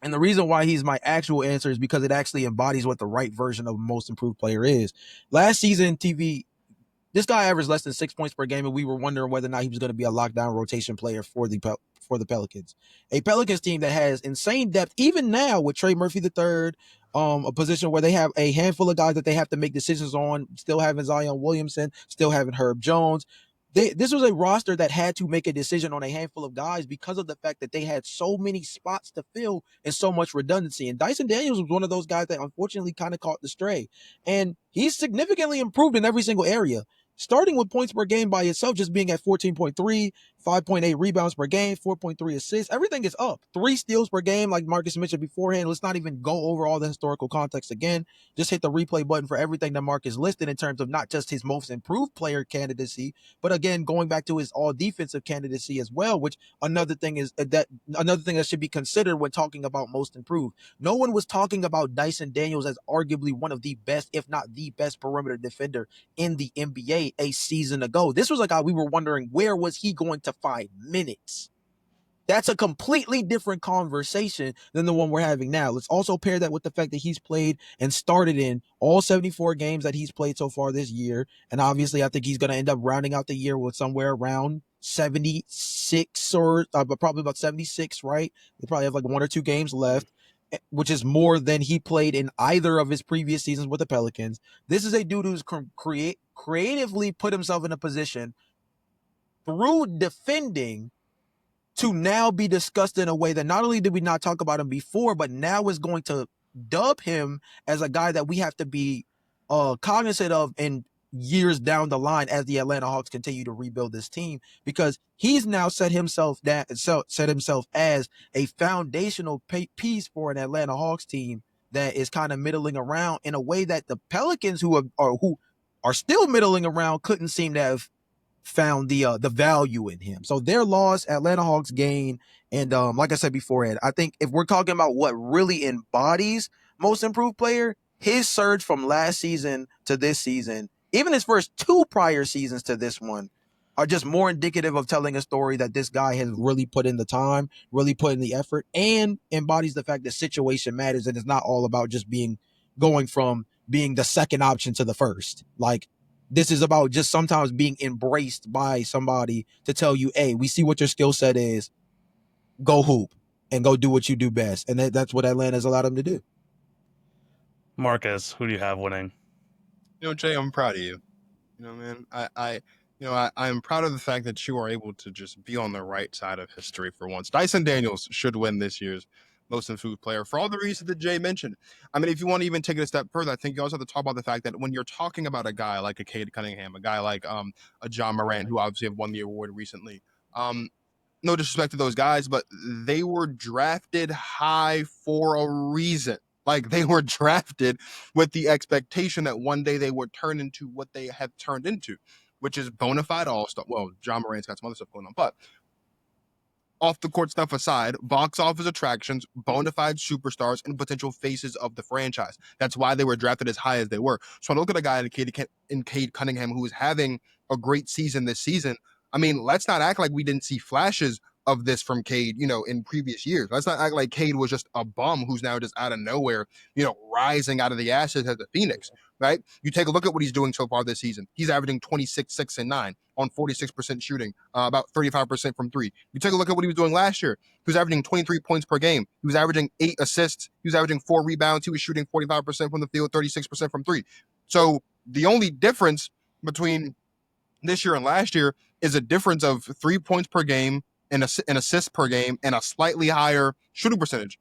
And the reason why he's my actual answer is because it actually embodies what the right version of most improved player is. Last season, this guy averaged less than 6 points per game, and we were wondering whether or not he was going to be a lockdown rotation player for the Pelicans. A Pelicans team that has insane depth, even now with Trey Murphy III, a position where they have a handful of guys that they have to make decisions on, still having Zion Williamson, still having Herb Jones. This was a roster that had to make a decision on a handful of guys because of the fact that they had so many spots to fill and so much redundancy. And Dyson Daniels was one of those guys that unfortunately kind of caught the stray. And he's significantly improved in every single area. Starting with points per game by itself, just being at 14.3, 5.8 rebounds per game, 4.3 assists. Everything is up. 3 steals per game, like Marcus mentioned beforehand. Let's not even go over all the historical context again. Just hit the replay button for everything that Marcus listed in terms of not just his most improved player candidacy, but again, going back to his all defensive candidacy as well, which another thing that should be considered when talking about most improved. No one was talking about Dyson Daniels as arguably one of the best, if not the best perimeter defender in the NBA a season ago. This was a guy we were wondering where was he going to find minutes. That's a completely different conversation than the one we're having now. Let's also pair that with the fact that he's played and started in all 74 games that he's played so far this year. And obviously, I think he's going to end up rounding out the year with somewhere around 76 or probably about 76, right? They probably have like 1 or 2 games left, which is more than he played in either of his previous seasons with the Pelicans. This is a dude who's creatively put himself in a position through defending to now be discussed in a way that not only did we not talk about him before, but now is going to dub him as a guy that we have to be cognizant of in years down the line as the Atlanta Hawks continue to rebuild this team, because he's now set himself as a foundational piece for an Atlanta Hawks team that is kind of middling around in a way that the Pelicans, who are still middling around, couldn't seem to have found the value in him. So their loss, Atlanta Hawks gain, and like I said before, Ed, I think if we're talking about what really embodies most improved player, his surge from last season to this season, even his first 2 prior seasons to this one, are just more indicative of telling a story that this guy has really put in the time, really put in the effort, and embodies the fact that situation matters and it's not all about just going from being the second option to the first. Like, this is about just sometimes being embraced by somebody to tell you, hey, we see what your skill set is. Go hoop and go do what you do best. And that's what Atlanta's allowed him to do. Marcus, who do you have winning? Jay, I'm proud of you. Man, I am proud of the fact that you are able to just be on the right side of history for once. Dyson Daniels should win this year's most improved player for all the reasons that Jay mentioned. I mean, if you want to even take it a step further, I think you also have to talk about the fact that when you're talking about a guy like a Cade Cunningham, a guy like a John Morant, who obviously have won the award recently, no disrespect to those guys, but they were drafted high for a reason. Like, they were drafted with the expectation that one day they would turn into what they have turned into, which is bona fide all-star. Well, John Morant's got some other stuff going on, but off the court stuff aside, box office attractions, bona fide superstars, and potential faces of the franchise. That's why they were drafted as high as they were. So I look at a guy in Cade Cunningham who is having a great season this season. I mean, let's not act like we didn't see flashes of this from Cade, in previous years. Let's not act like Cade was just a bum who's now just out of nowhere, rising out of the ashes as a Phoenix, right? You take a look at what he's doing so far this season. He's averaging 26, 6, and 9 on 46% shooting, about 35% from three. You take a look at what he was doing last year. He was averaging 23 points per game. He was averaging 8 assists. He was averaging 4 rebounds. He was shooting 45% from the field, 36% from three. So the only difference between this year and last year is a difference of 3 points per game and an assist per game and a slightly higher shooting percentage.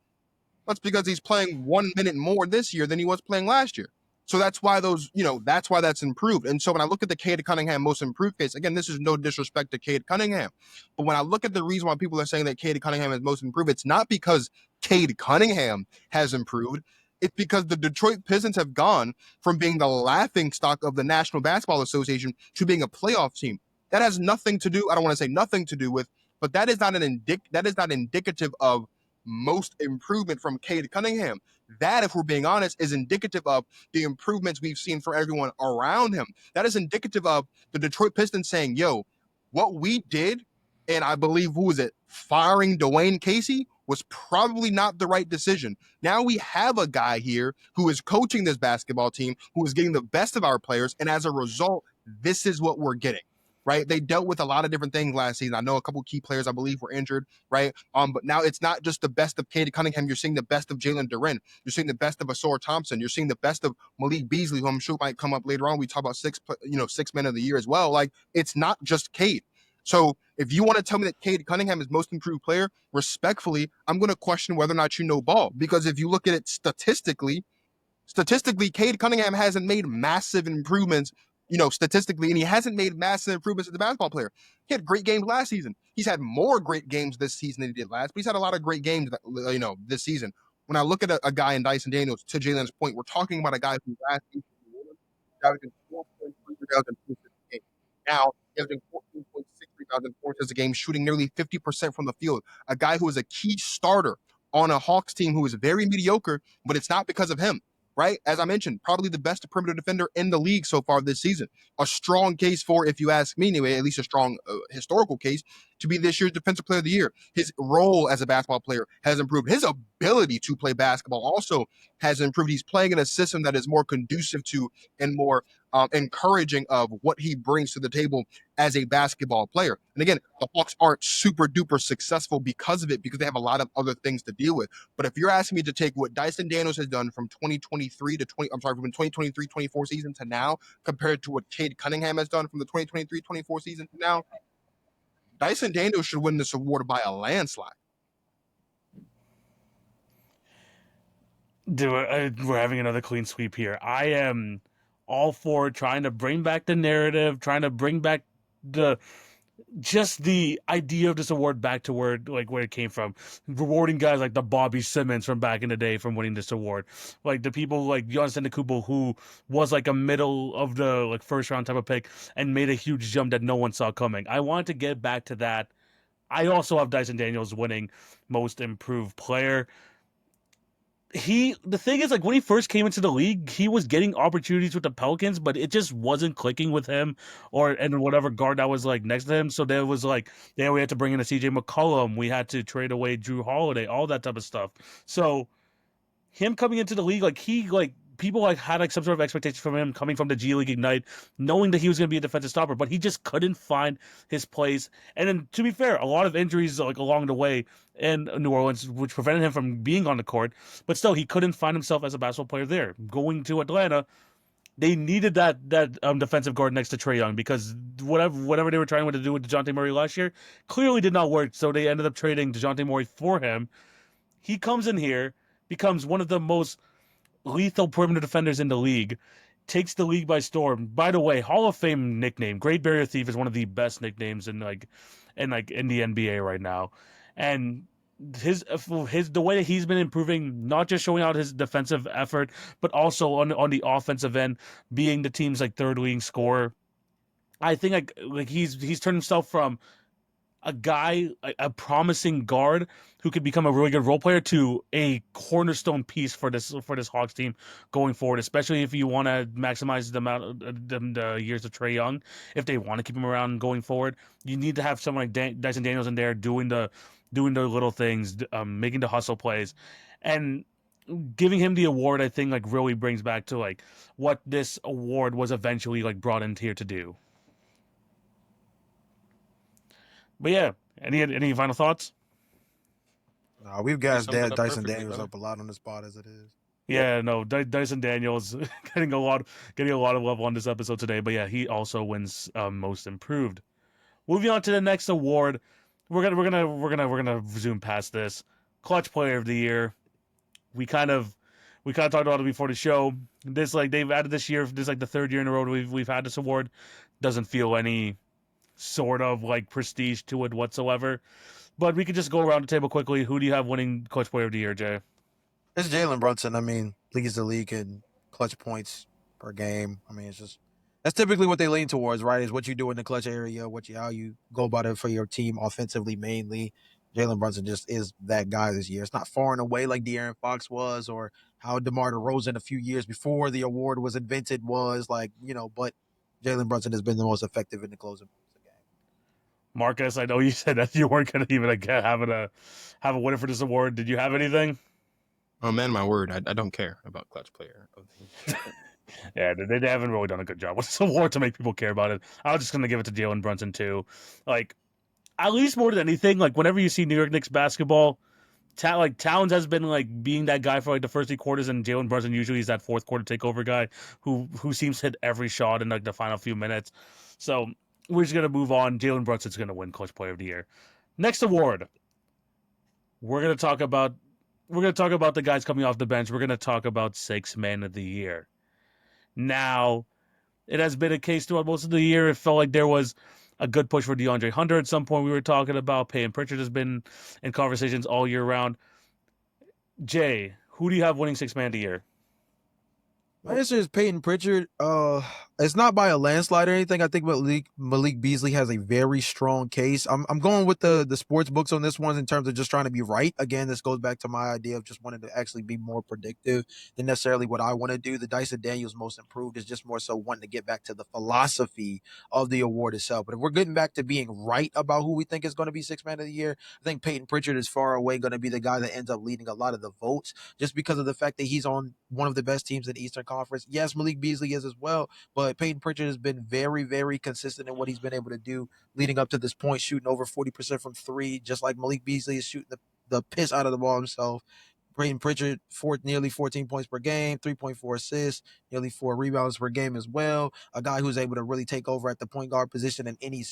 That's because he's playing 1 minute more this year than he was playing last year. So that's why that's why that's improved. And so when I look at the Cade Cunningham most improved case, again, this is no disrespect to Cade Cunningham, but when I look at the reason why people are saying that Cade Cunningham is most improved, it's not because Cade Cunningham has improved. It's because the Detroit Pistons have gone from being the laughing stock of the National Basketball Association to being a playoff team. That has nothing to do, I don't want to say nothing to do with, but that is not indicative of most improvement from Cade Cunningham. That, if we're being honest, is indicative of the improvements we've seen for everyone around him. That is indicative of the Detroit Pistons saying, yo, what we did, and I believe, who was it, firing Dwayne Casey was probably not the right decision. Now we have a guy here who is coaching this basketball team, who is getting the best of our players, and as a result, this is what we're getting. Right? They dealt with a lot of different things last season. I know a couple key players, I believe, were injured, right? But now it's not just the best of Cade Cunningham. You're seeing the best of Jalen Duren. You're seeing the best of Asor Thompson. You're seeing the best of Malik Beasley, who I'm sure might come up later on. We talk about 6 men of the year as well. Like, it's not just Cade. So if you want to tell me that Cade Cunningham is most improved player, respectfully, I'm going to question whether or not you know ball. Because if you look at it statistically, Cade Cunningham hasn't made massive improvements, statistically, and he hasn't made massive improvements as a basketball player. He had great games last season. He's had more great games this season than he did last, but he's had a lot of great games, this season. When I look at a guy in Dyson Daniels, to Jalen's point, we're talking about a guy who last season averaging 4.3 rebounds and 4 assists a game. Now, averaging 14.6 rebounds and 4 assists a game, shooting nearly 50% from the field. A guy who is a key starter on a Hawks team who is very mediocre, but it's not because of him. Right? As I mentioned, probably the best perimeter defender in the league so far this season. A strong case for, if you ask me anyway, at least a strong historical case, to be this year's Defensive Player of the Year. His role as a basketball player has improved. His ability to play basketball also has improved. He's playing in a system that is more conducive to and more encouraging of what he brings to the table as a basketball player. And again, the Hawks aren't super duper successful because of it, because they have a lot of other things to deal with. But if you're asking me to take what Dyson Daniels has done from 2023 to from 2023-24 season to now, compared to what Cade Cunningham has done from the 2023-24 season to now, Dyson Daniels should win this award by a landslide. Dude, we're having another clean sweep here. I am all for trying to bring back the narrative, trying to bring back the just the idea of this award back to where it came from, rewarding guys like the Bobby Simmons from back in the day from winning this award, like the people like Giannis Antetokounmpo, who was like a middle of the first round type of pick and made a huge jump that no one saw coming. I want to get back to that. I also have Dyson Daniels winning most improved player. The thing is, like, when he first came into the league, he was getting opportunities with the Pelicans, but it just wasn't clicking with him and whatever guard that was like next to him. So there was like, we had to bring in a CJ McCollum, we had to trade away Drew Holiday, all that type of stuff. So him coming into the league, people had some sort of expectation from him coming from the G League Ignite, knowing that he was going to be a defensive stopper, but he just couldn't find his place. And then, to be fair, a lot of injuries along the way in New Orleans, which prevented him from being on the court. But still, he couldn't find himself as a basketball player there. Going to Atlanta, they needed that defensive guard next to Trae Young, because whatever they were trying to do with DeJounte Murray last year clearly did not work. So they ended up trading DeJounte Murray for him. He comes in here, becomes one of the most lethal perimeter defenders in the league, takes the league by storm. By the way, Hall of Fame nickname, Great Barrier Thief, is one of the best nicknames in the NBA right now. And the way that he's been improving, not just showing out his defensive effort, but also on the offensive end, being the team's third leading scorer. I think he's turned himself from a guy, a promising guard who could become a really good role player to a cornerstone piece for this Hawks team going forward. Especially if you want to maximize the amount of the years of Trae Young, if they want to keep him around going forward, you need to have someone like Dyson Daniels in there doing the little things, making the hustle plays, and giving him the award. I think like really brings back to like what this award was eventually like brought in here to do. But yeah, any final thoughts? We've gassed summed it up Dyson perfectly, Daniels brother. up a lot on the spot as it is. Yeah, no, Dyson Daniels getting a lot of love on this episode today. But yeah, he also wins most improved. Moving on to the next award, we're gonna zoom past this. Clutch Player of the Year. We kind of talked about it before the show. This like they've added this year. This is like the third year in a row we've had this award. Doesn't feel any sort of like prestige to it whatsoever. But we could just go around the table quickly. Who do you have winning Clutch Player of the Year, Jay? It's Jalen Brunson. I mean, leads the league in clutch points per game. I mean, it's just that's typically what they lean towards, right? Is what you do in the clutch area, how you go about it for your team offensively mainly. Jalen Brunson just is that guy this year. It's not far and away like De'Aaron Fox was, or how DeMar DeRozan a few years before the award was invented was like, but Jalen Brunson has been the most effective in the closing moments of the game. Marcus, I know you said that you weren't going to even have a winner for this award. Did you have anything? Oh man, my word, I don't care about clutch player of the year. Yeah, they haven't really done a good job with this award to make people care about it. I was just going to give it to Jalen Brunson too. Like, at least more than anything, like whenever you see New York Knicks basketball, like Towns has been like being that guy for like the first 3 quarters, and Jalen Brunson usually is that fourth quarter takeover guy who seems to hit every shot in like the final few minutes. So we're just gonna move on. Jalen Brunson's gonna win Clutch Player of the Year. Next award, we're gonna talk about the guys coming off the bench. We're gonna talk about Sixth Man of the Year. Now, it has been a case throughout most of the year. It felt like there was a good push for DeAndre Hunter at some point. We were talking about Payton Pritchard has been in conversations all year round. Jay, who do you have winning Sixth Man of the Year? My answer is Peyton Pritchard. It's not by a landslide or anything. I think Malik Beasley has a very strong case. I'm going with the sports books on this one in terms of just trying to be right. Again, this goes back to my idea of just wanting to actually be more predictive than necessarily what I want to do. The Dyson Daniels most improved is just more so wanting to get back to the philosophy of the award itself. But if we're getting back to being right about who we think is going to be Sixth Man of the Year, I think Peyton Pritchard is far away going to be the guy that ends up leading a lot of the votes just because of the fact that he's on one of the best teams in the Eastern Conference. Yes, Malik Beasley is as well, but Peyton Pritchard has been very, very consistent in what he's been able to do leading up to this point, shooting over 40% from three, just like Malik Beasley is shooting the piss out of the ball himself. Peyton Pritchard, nearly 14 points per game, 3.4 assists, nearly 4 rebounds per game as well. A guy who's able to really take over at the point guard position in any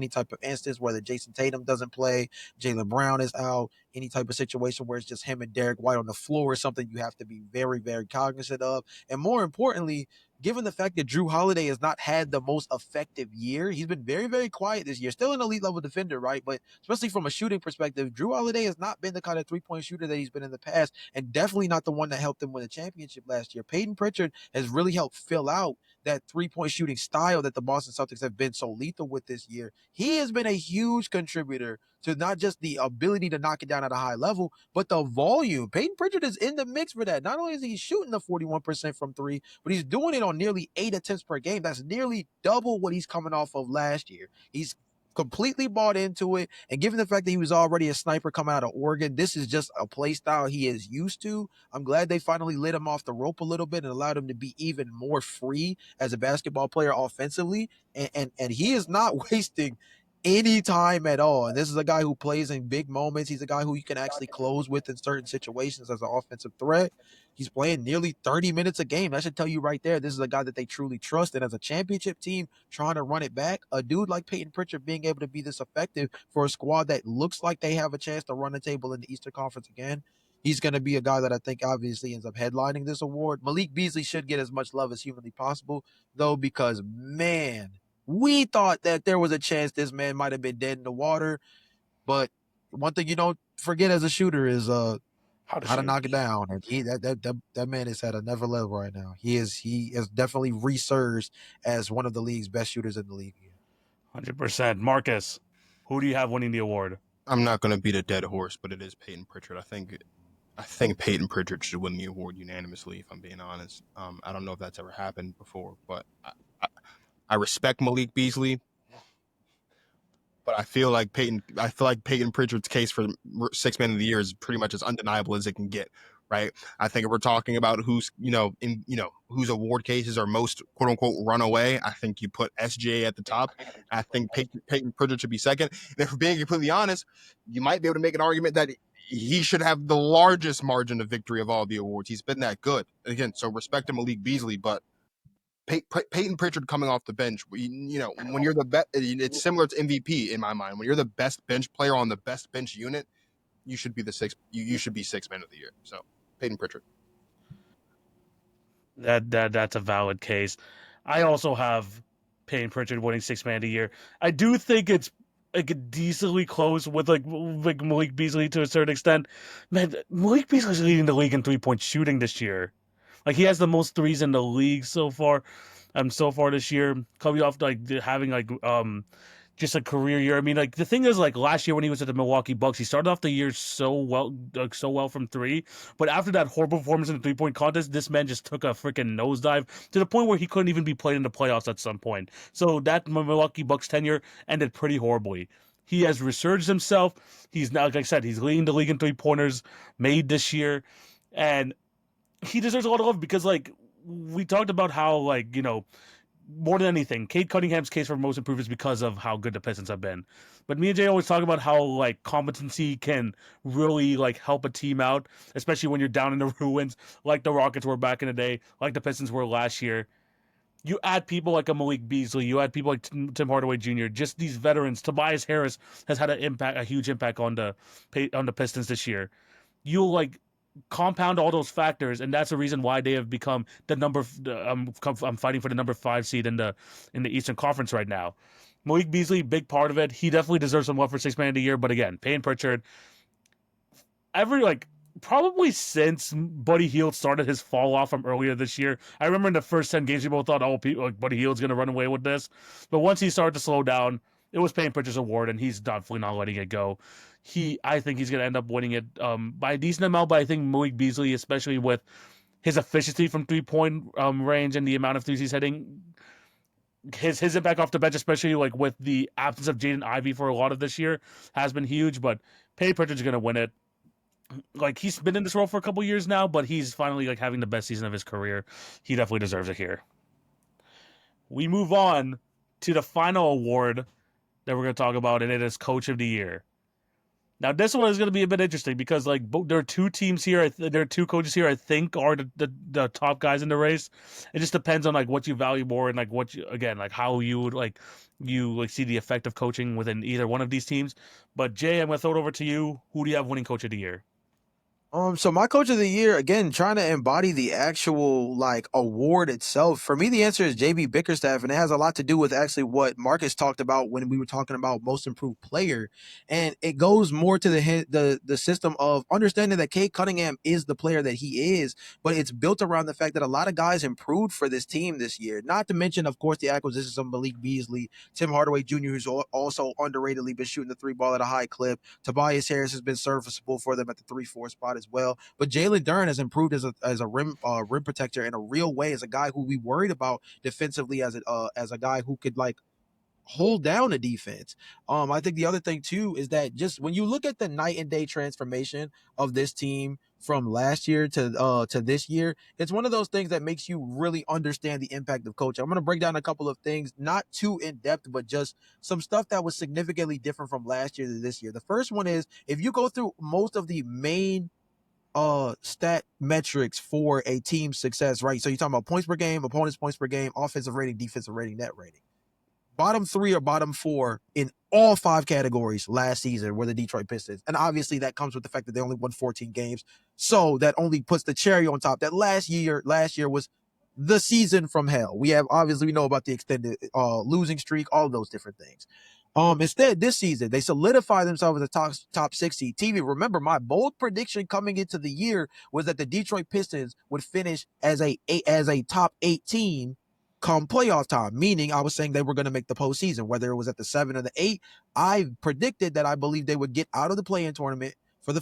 type of instance, whether Jason Tatum doesn't play, Jaylen Brown is out, any type of situation where it's just him and Derek White on the floor is something you have to be very, very cognizant of. And more importantly, given the fact that Drew Holiday has not had the most effective year, he's been very, very quiet this year. Still an elite level defender, right? But especially from a shooting perspective, Drew Holiday has not been the kind of 3-point shooter that he's been in the past, and definitely not the one that helped him win a championship last year. Peyton Pritchard has really helped fill out that 3-point shooting style that the Boston Celtics have been so lethal with this year. He has been a huge contributor to not just the ability to knock it down at a high level, but the volume. Peyton Pritchard is in the mix for that. Not only is he shooting the 41% from three, but he's doing it on nearly 8 attempts per game. That's nearly double what he's coming off of last year. He's completely bought into it. And given the fact that he was already a sniper coming out of Oregon, this is just a play style he is used to. I'm glad they finally lit him off the rope a little bit and allowed him to be even more free as a basketball player offensively. And he is not wasting any time at all. And this is a guy who plays in big moments. He's a guy who you can actually close with in certain situations as an offensive threat. He's playing nearly 30 minutes a game. That should tell you right there, this is a guy that they truly trust. And as a championship team trying to run it back, a dude like Peyton Pritchard being able to be this effective for a squad that looks like they have a chance to run the table in the Eastern Conference again, he's going to be a guy that I think obviously ends up headlining this award. Malik Beasley should get as much love as humanly possible, though, because, man, we thought that there was a chance this man might have been dead in the water. But one thing you don't forget as a shooter is How to how to shoot? knock it down. And that man is at another level right now. He is definitely resurged as one of the league's best shooters in the league. 100%. Marcus. Who do you have winning the award? I'm not going to beat a dead horse, but it is Peyton Pritchard. I think Peyton Pritchard should win the award unanimously. If I'm being honest, I don't know if that's ever happened before, but I respect Malik Beasley, but I feel like Peyton Pritchard's case for six man of the year is pretty much as undeniable as it can get. Right. I think if we're talking about whose award cases are most quote unquote run away, I think you put SJ at the top. I think Peyton Pritchard should be second. And if we're being completely honest, you might be able to make an argument that he should have the largest margin of victory of all the awards. He's been that good. Again, so respect to Malik Beasley, but Peyton Pritchard coming off the bench, when you're the best, it's similar to MVP in my mind. When you're the best bench player on the best bench unit, you should be the sixth. You should be sixth man of the year. So Peyton Pritchard. That's a valid case. I also have Payne Pritchard winning six man of the year. I do think it's like decently close with like Malik Beasley to a certain extent. Man, Malik Beasley's leading the league in 3-point shooting this year. Like he has the most threes in the league so far. So far this year, coming off like having like just a career year. I mean, like the thing is, like last year when he was at the Milwaukee Bucks, he started off the year so well from three. But after that horrible performance in the 3-point contest, this man just took a freaking nosedive to the point where he couldn't even be played in the playoffs at some point. So that Milwaukee Bucks tenure ended pretty horribly. He has resurged himself. He's now, like I said, he's leading the league in 3-pointers made this year, and he deserves a lot of love because, like, we talked about how, like, more than anything, Cade Cunningham's case for most improved is because of how good the Pistons have been. But me and Jay always talk about how like competency can really like help a team out, especially when you're down in the ruins, like the Rockets were back in the day, like the Pistons were last year. You add people like a Malik Beasley, you add people like Tim Hardaway Jr., just these veterans. Tobias Harris has had a huge impact on the Pistons this year. You'll like compound all those factors, and that's the reason why they have become the number. I'm fighting for the number 5 seed in the Eastern Conference right now. Malik Beasley, big part of it. He definitely deserves some love for six man of the year. But again, Payne Pritchard, probably since Buddy Hield started his fall off from earlier this year. I remember in the first 10 games, people thought, oh, Buddy Hield's going to run away with this. But once he started to slow down, it was Payne Pritchard's award, and he's definitely not letting it go. I think he's going to end up winning it by a decent amount, but I think Malik Beasley, especially with his efficiency from 3-point range and the amount of threes he's hitting, his impact off the bench, especially like with the absence of Jaden Ivey for a lot of this year, has been huge. But Payne Pritchard's going to win it. Like he's been in this role for a couple years now, but he's finally like having the best season of his career. He definitely deserves it here. We move on to the final award that we're going to talk about, and it is Coach of the Year. Now, this one is going to be a bit interesting because like there are two teams here. There are two coaches here. I think are the top guys in the race. It just depends on like what you value more and like what you again like how you would like see the effect of coaching within either one of these teams. But Jay, I'm going to throw it over to you. Who do you have winning Coach of the Year? So my coach of the year, again, trying to embody the actual like award itself. For me, the answer is JB Bickerstaff, and it has a lot to do with actually what Marcus talked about when we were talking about most improved player, and it goes more to the system of understanding that Cade Cunningham is the player that he is, but it's built around the fact that a lot of guys improved for this team this year. Not to mention, of course, the acquisitions of Malik Beasley, Tim Hardaway Jr., who's also underratedly been shooting the three ball at a high clip. Tobias Harris has been serviceable for them at the 3-4 spot as well. But Jalen Duren has improved as a rim protector in a real way, as a guy who we worried about defensively, as a guy who could like hold down a defense. I think the other thing too is that just when you look at the night and day transformation of this team from last year to this year, it's one of those things that makes you really understand the impact of coaching. I'm going to break down a couple of things, not too in depth, but just some stuff that was significantly different from last year to this year. The first one is if you go through most of the main stat metrics for a team's success, right? So you're talking about points per game, opponents' points per game, offensive rating, defensive rating, net rating. Bottom 3 or bottom 4 in all 5 categories last season were the Detroit Pistons. And obviously that comes with the fact that they only won 14 games. So that only puts the cherry on top. That last year was the season from hell. We know about the extended losing streak, all those different things. Instead, this season, they solidify themselves as a top 60 TV. Remember, my bold prediction coming into the year was that the Detroit Pistons would finish as a top 18 come playoff time, meaning I was saying they were going to make the postseason, whether it was at the 7 or the 8. I predicted that I believe they would get out of the play-in tournament for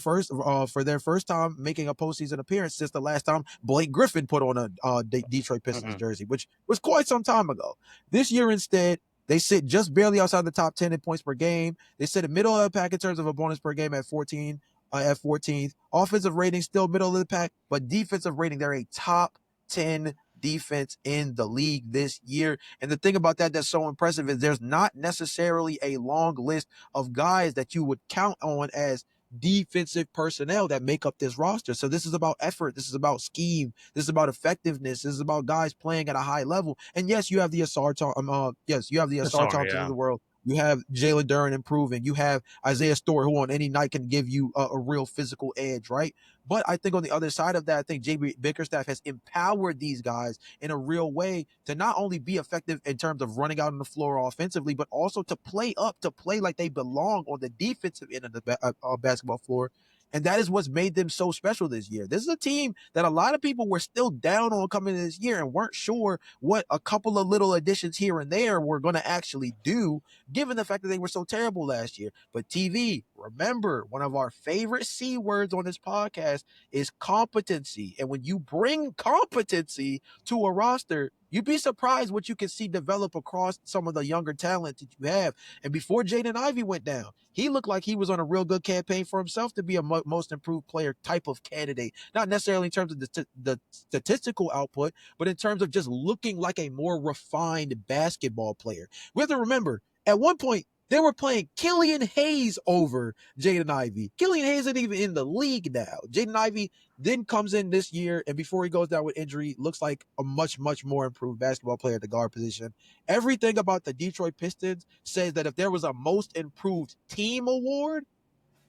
their first time making a postseason appearance since the last time Blake Griffin put on a Detroit Pistons jersey, which was quite some time ago. This year instead, they sit just barely outside the top 10 in points per game. They sit in middle of the pack in terms of opponents per game at 14. At 14th. Offensive rating still middle of the pack, but defensive rating, they're a top 10 defense in the league this year. And the thing about that that's so impressive is there's not necessarily a long list of guys that you would count on as defensive personnel that make up this roster. So this is about effort. This is about scheme. This is about effectiveness. This is about guys playing at a high level. And yes, you have the Asar Thompson of the world. You have Jalen Duren improving. You have Isaiah Stewart, who on any night can give you a real physical edge, right? But I think on the other side of that, I think JB Bickerstaff has empowered these guys in a real way to not only be effective in terms of running out on the floor offensively, but also to play like they belong on the defensive end of the basketball floor. And that is what's made them so special this year. This is a team that a lot of people were still down on coming in this year and weren't sure what a couple of little additions here and there were going to actually do, given the fact that they were so terrible last year. But TV, remember, one of our favorite C words on this podcast is competency. And when you bring competency to a roster, you'd be surprised what you can see develop across some of the younger talent that you have. And before Jaden Ivey went down, he looked like he was on a real good campaign for himself to be a most improved player type of candidate. Not necessarily in terms of the statistical output, but in terms of just looking like a more refined basketball player. We have to remember, at one point, they were playing Killian Hayes over Jaden Ivey. Killian Hayes isn't even in the league now. Jaden Ivey then comes in this year, and before he goes down with injury, looks like a much, much more improved basketball player at the guard position. Everything about the Detroit Pistons says that if there was a most improved team award,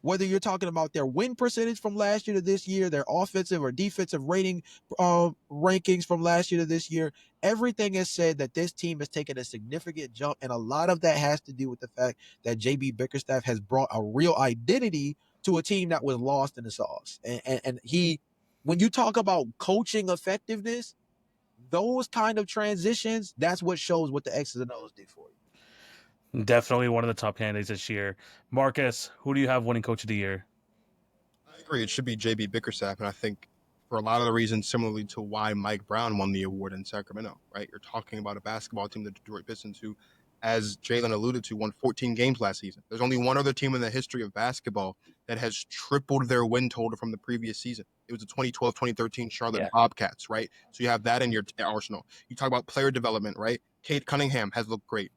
whether you're talking about their win percentage from last year to this year, their offensive or defensive rating rankings from last year to this year, everything has said that this team has taken a significant jump. And a lot of that has to do with the fact that JB Bickerstaff has brought a real identity to a team that was lost in the sauce. And he, when you talk about coaching effectiveness, those kind of transitions, that's what shows what the X's and O's did for you. Definitely one of the top candidates this year. Marcus, who do you have winning Coach of the Year? I agree. It should be JB Bickerstaff, and I think for a lot of the reasons similarly to why Mike Brown won the award in Sacramento, right? You're talking about a basketball team, the Detroit Pistons, who, as Jalen alluded to, won 14 games last season. There's only one other team in the history of basketball that has tripled their win total from the previous season. It was the 2012-2013 Charlotte Bobcats, right? So you have that in your arsenal. You talk about player development, right? Kate Cunningham has looked great.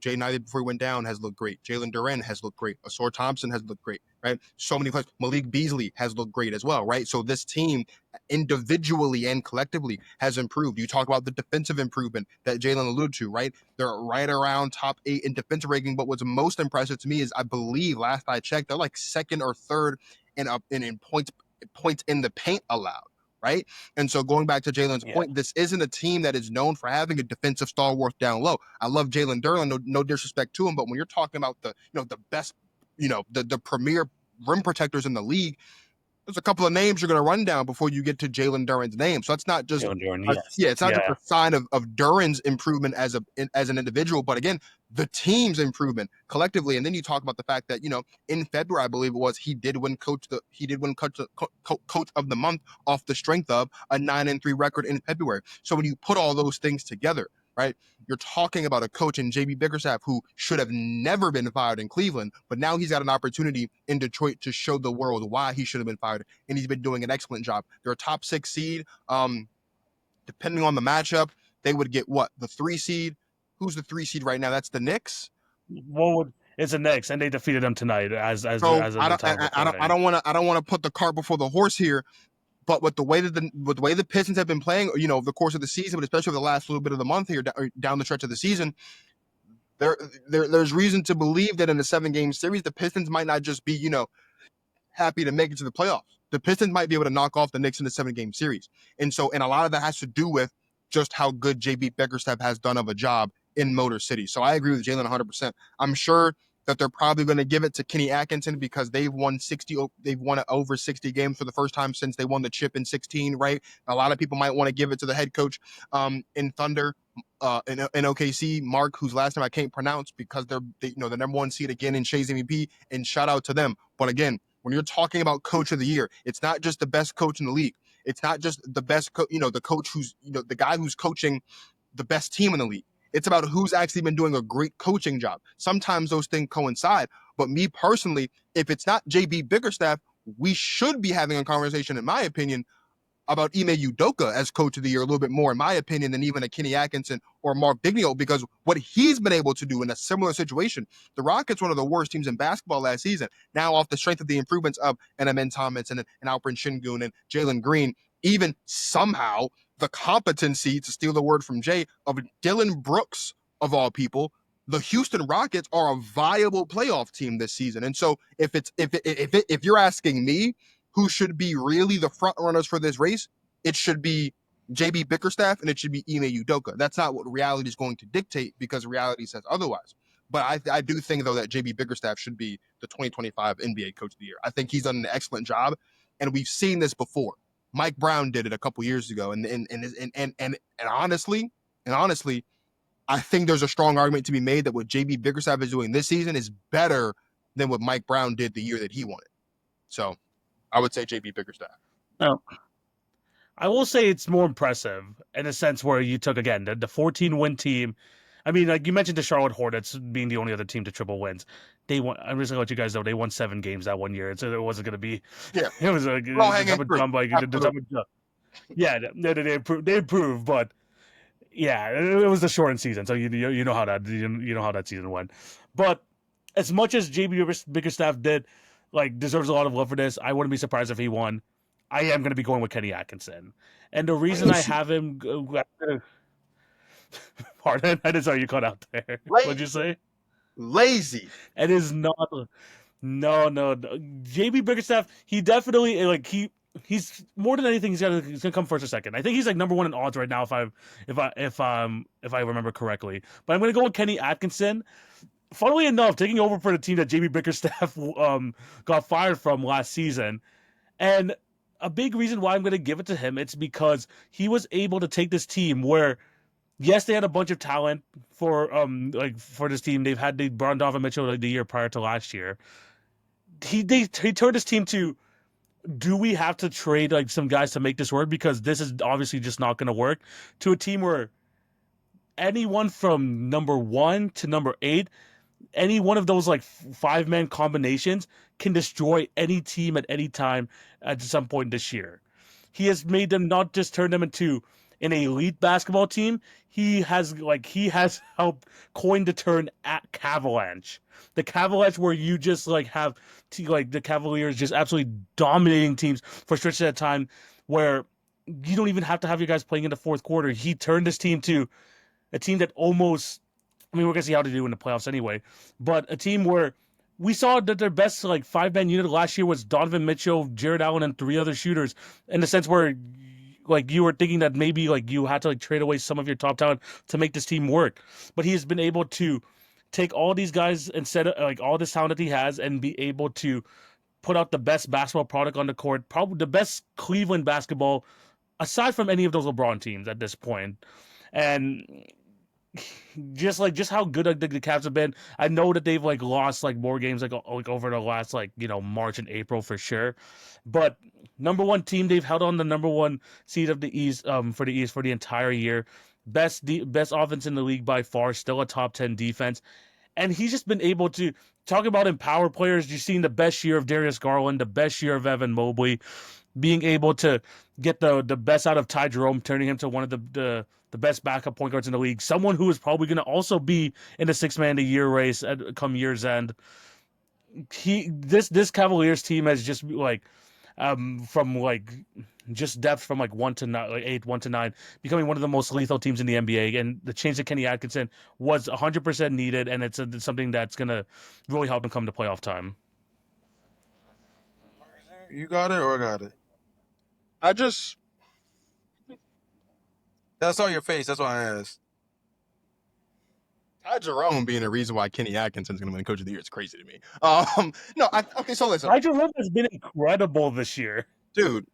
Jay Knight before he went down has looked great. Jalen Duren has looked great. Asar Thompson has looked great, right? So many players. Malik Beasley has looked great as well, right? So this team individually and collectively has improved. You talk about the defensive improvement that Jalen alluded to, right? They're right around top 8 in defensive ranking. But what's most impressive to me is I believe last I checked, they're like second or third in points in the paint allowed. Right. And so going back to Jalen's point, this isn't a team that is known for having a defensive stalwart down low. I love Jalen Duren, no disrespect to him, but when you're talking about the best, the premier rim protectors in the league, there's a couple of names you're going to run down before you get to Jalen Duren's name. So it's not just it's not just a sign of Duren's improvement as an individual, but again, the team's improvement collectively. And then you talk about the fact that in February, I believe it was, he did win coach of the month off the strength of a 9-3 record in February. So when you put all those things together, right, you're talking about a coach in JB Bickerstaff who should have never been fired in Cleveland, but now he's got an opportunity in Detroit to show the world why he should have been fired, and he's been doing an excellent job. They're a top 6 seed. Depending on the matchup, they would get the 3 seed. Who's the 3 seed right now? That's the Knicks. It's the Knicks, and they defeated them tonight. I don't want to put the cart before the horse here. But with the way that the Pistons have been playing, over the course of the season, but especially over the last little bit of the month here, down the stretch of the season, there's reason to believe that in a 7-game series, the Pistons might not just be, happy to make it to the playoffs. The Pistons might be able to knock off the Knicks in the 7-game series. And a lot of that has to do with just how good JB Bickerstaff has done of a job in Motor City. So I agree with Jalen 100%. I'm sure that they're probably going to give it to Kenny Atkinson because they've won over 60 games for the first time since they won the chip in 16, right? A lot of people might want to give it to the head coach in Thunder, in OKC, Mark, whose last name I can't pronounce because they're the number one seed again in Shay's MVP, and shout out to them. But again, when you're talking about coach of the year, it's not just the best coach in the league. It's not just the best, the coach who's the guy who's coaching the best team in the league. It's about who's actually been doing a great coaching job. Sometimes those things coincide, but me personally, if it's not JB Bickerstaff, we should be having a conversation, in my opinion, about Ime Udoka as coach of the year a little bit more, in my opinion, than even a Kenny Atkinson or Mark Bignio, because what he's been able to do in a similar situation, the Rockets, one of the worst teams in basketball last season, now off the strength of the improvements of Amen Thomas and Alperen Şengün and Jalen Green, even somehow the competency, to steal the word from Jay, of Dylan Brooks, of all people, the Houston Rockets are a viable playoff team this season. And so if you're asking me, who should be really the front runners for this race, it should be JB Bickerstaff and it should be Ime Udoka. That's not what reality is going to dictate because reality says otherwise. But I do think, though, that JB Bickerstaff should be the 2025 NBA Coach of the Year. I think he's done an excellent job, and we've seen this before. Mike Brown did it a couple years ago, and honestly, I think there's a strong argument to be made that what JB Bickerstaff is doing this season is better than what Mike Brown did the year that he won it. So I would say JB Bickerstaff. No. I will say it's more impressive in a sense where you took, again, the 14-win team. I mean, like you mentioned the Charlotte Hornets being the only other team to triple wins. They won. I'm just going to let you guys know they won 7 games that one year. So it wasn't going to be. Yeah. It was like yeah, they improved, but yeah, it was a shortened season. So you know how that season went. But as much as JB Bickerstaff did, like, deserves a lot of love for this, I wouldn't be surprised if he won. I am going to be going with Kenny Atkinson. And the reason I have him... Pardon? I didn't saw you cut out there. What'd you say? Lazy. It is not... No. JB Bickerstaff, he definitely... He's more than anything, he's gonna come first or second. I think he's like number 1 in odds right now if I remember correctly. But I'm gonna go with Kenny Atkinson. Funnily enough, taking over for the team that JB Bickerstaff got fired from last season. And a big reason why I'm going to give it to him, it's because he was able to take this team where, yes, they had a bunch of talent for this team. They brought in Donovan Mitchell the year prior to last year. He turned his team to, do we have to trade like some guys to make this work? Because this is obviously just not going to work. To a team where anyone from number 1 to number 8, any one of those like 5-man combinations can destroy any team at any time at some point this year. He has made them not just turn them into an elite basketball team. He has helped coin the term at Cavalanche. The Cavalanche, where you just have the Cavaliers just absolutely dominating teams for stretches at a time, where you don't even have to have your guys playing in the fourth quarter. He turned this team to a team that almost, I mean, we're going to see how they do in the playoffs anyway, but a team where we saw that their best 5-man unit last year was Donovan Mitchell, Jared Allen, and 3 other shooters, in the sense where you were thinking that maybe you had to trade away some of your top talent to make this team work. But he has been able to take all these guys instead of all this talent that he has and be able to put out the best basketball product on the court, probably the best Cleveland basketball aside from any of those LeBron teams at this point. And just how good the Cavs have been. I know that they've lost more games over the last March and April for sure, but number 1 team, they've held on the number 1 seed of the East for the entire year. Best offense in the league by far, still a top 10 defense, and he's just been able to talk about empower players. You've seen the best year of Darius Garland, the best year of Evan Mobley, being able to get the best out of Ty Jerome, turning him to one of the best backup point guards in the league. Someone who is probably going to also be in the 6-man of the year race come year's end. This Cavaliers team has just from just depth from 1 to 9, 8, 1 to 9, becoming one of the most lethal teams in the NBA. And the change to Kenny Atkinson was 100% needed, and it's something that's going to really help him come to playoff time. You got it or I got it? That's on your face. That's why I asked. Ty Jerome being a reason why Kenny Atkinson's going to win Coach of the Year is crazy to me. Okay, so listen. Ty Jerome has been incredible this year. Dude,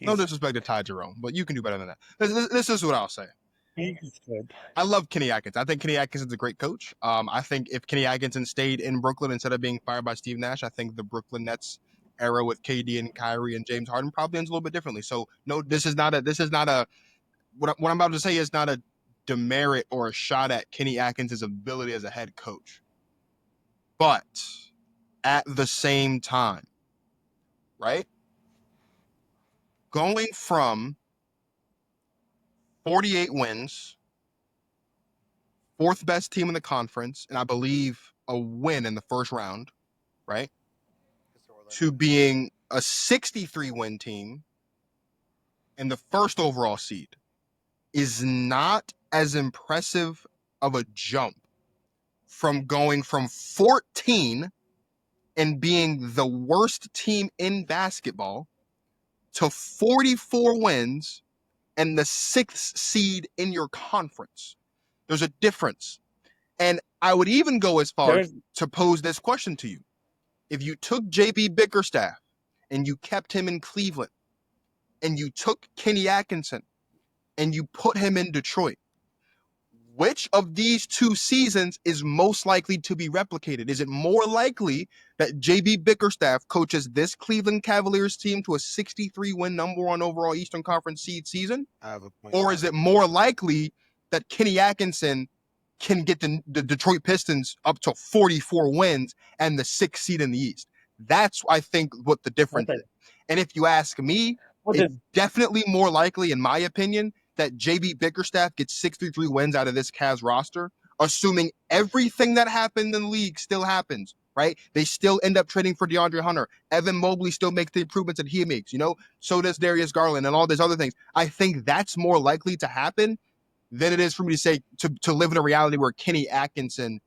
no disrespect to Ty Jerome, but you can do better than that. This is what I'll say. He's good. I love Kenny Atkinson. I think Kenny Atkinson's a great coach. I think if Kenny Atkinson stayed in Brooklyn instead of being fired by Steve Nash, I think the Brooklyn Nets era with KD and Kyrie and James Harden probably ends a little bit differently. So no, this is not a what I'm about to say is not a demerit or a shot at Kenny Atkinson's ability as a head coach. But at the same time, right? Going from 48 wins, fourth best team in the conference, and I believe a win in the first round, right? To being a 63 win team and the first overall seed is not as impressive of a jump from going from 14 and being the worst team in basketball to 44 wins and the sixth seed in your conference. There's a difference. And I would even go as far as to pose this question to you. If you took JB Bickerstaff and you kept him in Cleveland and you took Kenny Atkinson and you put him in Detroit, which of these two seasons is most likely to be replicated? Is it more likely that JB Bickerstaff coaches this Cleveland Cavaliers team to a 63-win number one overall Eastern Conference seed season? Or is it more likely that Kenny Atkinson can get the Detroit Pistons up to 44 wins and the sixth seed in the East? That's, I think, what the difference is. And if you ask me, it's definitely more likely, in my opinion, that JB Bickerstaff gets 63 wins out of this Cavs roster, assuming everything that happened in the league still happens, right? They still end up trading for DeAndre Hunter. Evan Mobley still makes the improvements that he makes, so does Darius Garland and all these other things. I think that's more likely to happen than it is for me to say to live in a reality where Kenny Atkinson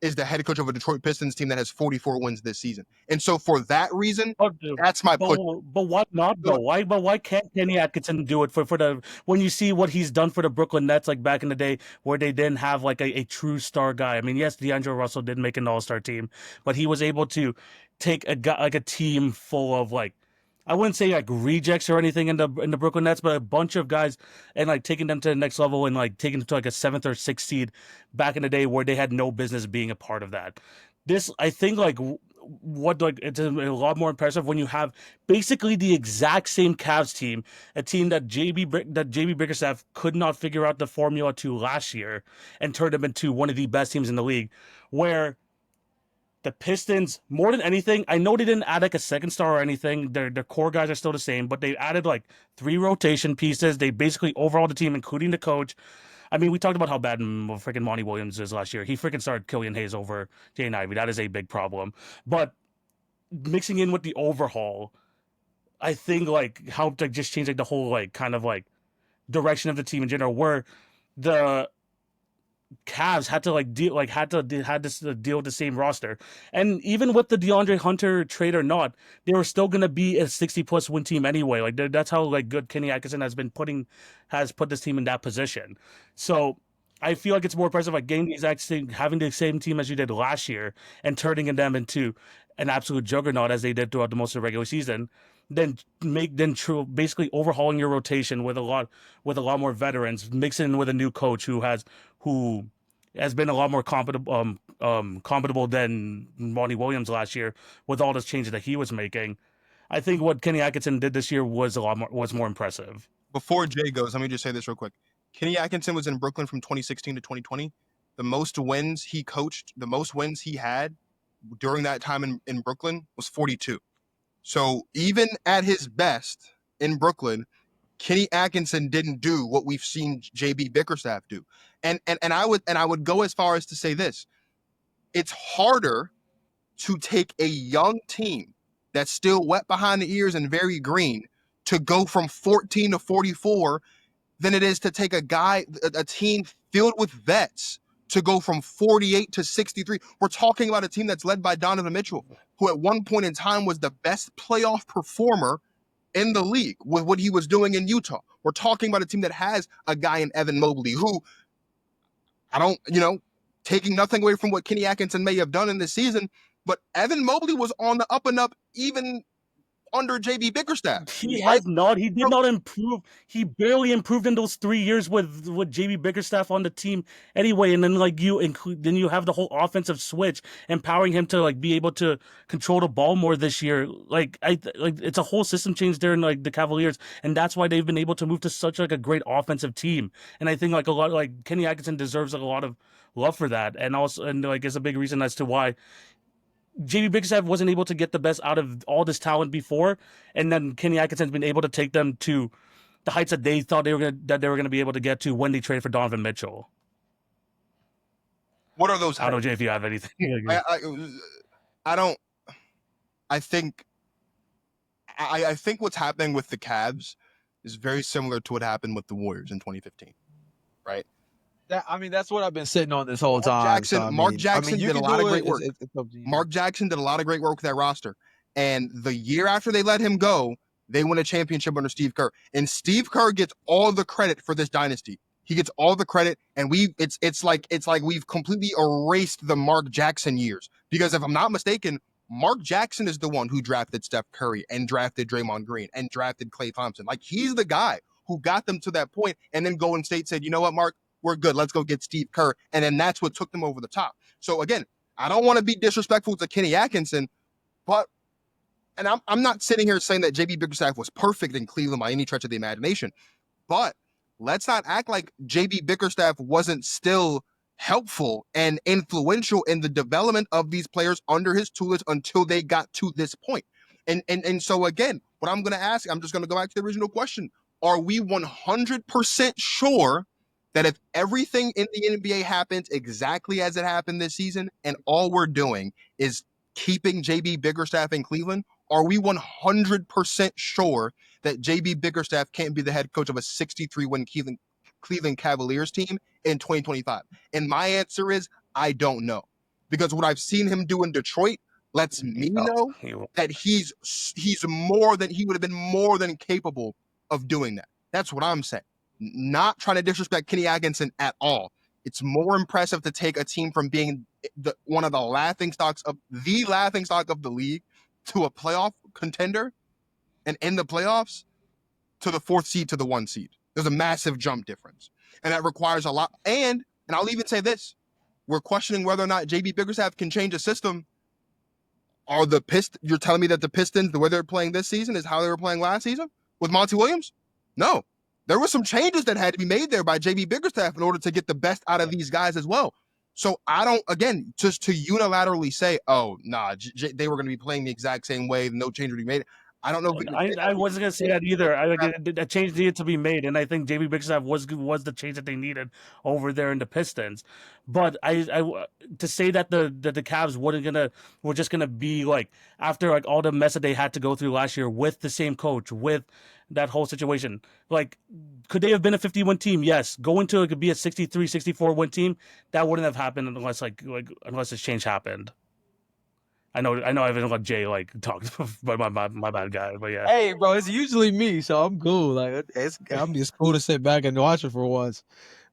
is the head coach of a Detroit Pistons team that has 44 wins this season. And so for that reason, that's my push. But why not though? Why can't Kenny Atkinson do it for the when you see what he's done for the Brooklyn Nets like back in the day where they didn't have like a true star guy? I mean, yes, D'Angelo Russell did make an all-star team, but he was able to take a guy like a team full of like I wouldn't say like rejects or anything in the Brooklyn Nets, but a bunch of guys and like taking them to the next level and like taking them to like a seventh or sixth seed back in the day where they had no business being a part of that. This I think like what like it's a lot more impressive when you have basically the exact same Cavs team, a team that JB Bickerstaff could not figure out the formula to last year and turned them into one of the best teams in the league, where the Pistons, more than anything, I know they didn't add like a second star or anything. Their core guys are still the same, but they added like 3 rotation pieces. They basically overhauled the team, including the coach. I mean, we talked about how bad freaking Monty Williams is last year. He freaking started Killian Hayes over Jay Ivey. That is a big problem. But mixing in with the overhaul, I think like helped like just change like the whole like kind of like direction of the team in general. Where the Cavs had to like deal like had to deal with the same roster, and even with the DeAndre Hunter trade or not, they were still gonna be a 60+ win team anyway. Like that's how like good Kenny Atkinson has put this team in that position. So I feel like it's more impressive like getting the exact same having the same team as you did last year and turning them into an absolute juggernaut as they did throughout the most of the regular season. Basically overhauling your rotation with a lot more veterans, mixing in with a new coach who has been a lot more compatible than Monty Williams last year with all the changes that he was making. I think what Kenny Atkinson did this year was more impressive. Before Jay goes, let me just say this real quick. Kenny Atkinson was in Brooklyn from 2016 to 2020. The most wins he coached, the most wins he had during that time in Brooklyn was 42. So even at his best in Brooklyn, Kenny Atkinson didn't do what we've seen JB Bickerstaff do. And I would go as far as to say this. It's harder to take a young team that's still wet behind the ears and very green to go from 14 to 44 than it is to take a team filled with vets to go from 48 to 63. We're talking about a team that's led by Donovan Mitchell, who at one point in time was the best playoff performer in the league with what he was doing in Utah. We're talking about a team that has a guy in Evan Mobley who I don't, taking nothing away from what Kenny Atkinson may have done in this season, but Evan Mobley was on the up and up even under JB Bickerstaff. He Right? has not. He did not improve. He barely improved in those 3 years with JB Bickerstaff on the team anyway. And then like you include, then you have the whole offensive switch, empowering him to like be able to control the ball more this year. Like like it's a whole system change there in like the Cavaliers, and that's why they've been able to move to such like a great offensive team. And I think like a lot like Kenny Atkinson deserves like a lot of love for that, and also and like it's a big reason as to why JB Bickerstaff wasn't able to get the best out of all this talent before, and then Kenny Atkinson's been able to take them to the heights that they thought they were gonna be able to get to when they traded for Donovan Mitchell. What are those? I don't know, Jay, if you have anything. I don't. I think. I think what's happening with the Cavs is very similar to what happened with the Warriors in 2015, right? That's what I've been sitting on this whole Mark time. Jackson, Mark Jackson did a lot of great work. It's up to you. Mark Jackson did a lot of great work with that roster. And the year after they let him go, they won a championship under Steve Kerr. And Steve Kerr gets all the credit for this dynasty. He gets all the credit, and it's like we've completely erased the Mark Jackson years. Because if I'm not mistaken, Mark Jackson is the one who drafted Steph Curry and drafted Draymond Green and drafted Klay Thompson. Like, he's the guy who got them to that point, and then Golden State said, you know what, Mark, we're good. Let's go get Steve Kerr. And then that's what took them over the top. So again, I don't want to be disrespectful to Kenny Atkinson, but and I'm not sitting here saying that JB Bickerstaff was perfect in Cleveland by any stretch of the imagination, but let's not act like JB Bickerstaff wasn't still helpful and influential in the development of these players under his tutelage until they got to this point. And so again, what I'm going to ask, I'm just going to go back to the original question. Are we 100% sure that if everything in the NBA happens exactly as it happened this season, and all we're doing is keeping JB Bickerstaff in Cleveland, are we 100% sure that JB Bickerstaff can't be the head coach of a 63-win Cleveland Cavaliers team in 2025? And my answer is, I don't know. Because what I've seen him do in Detroit lets me know that he would have been more than capable of doing that. That's what I'm saying. Not trying to disrespect Kenny Atkinson at all. It's more impressive to take a team from being one of the laughingstock of the league to a playoff contender and in the playoffs to the 4th seed to the 1 seed. There's a massive jump difference. And that requires a lot. And I'll even say this. We're questioning whether or not JB Bickerstaff can change a system. You're telling me that the Pistons, the way they're playing this season is how they were playing last season with Monty Williams? No. There were some changes that had to be made there by JB Bickerstaff in order to get the best out of these guys as well. So I don't, again, just to unilaterally say, oh, nah, they were going to be playing the exact same way, no change would be made. I don't know. I wasn't gonna say that either. A change needed to be made, and I think JB Bickerstaff was the change that they needed over there in the Pistons. But to say that the Cavs were just gonna be like after like all the mess that they had to go through last year with the same coach, with that whole situation, like could they have been a 50-win team? Yes. Going to it could be a 63, 64-win team. That wouldn't have happened unless unless this change happened. I know. I haven't let Jay talk, but my bad guy. But yeah. Hey, bro, it's usually me, so I'm cool. Like I'm just cool to sit back and watch it for once.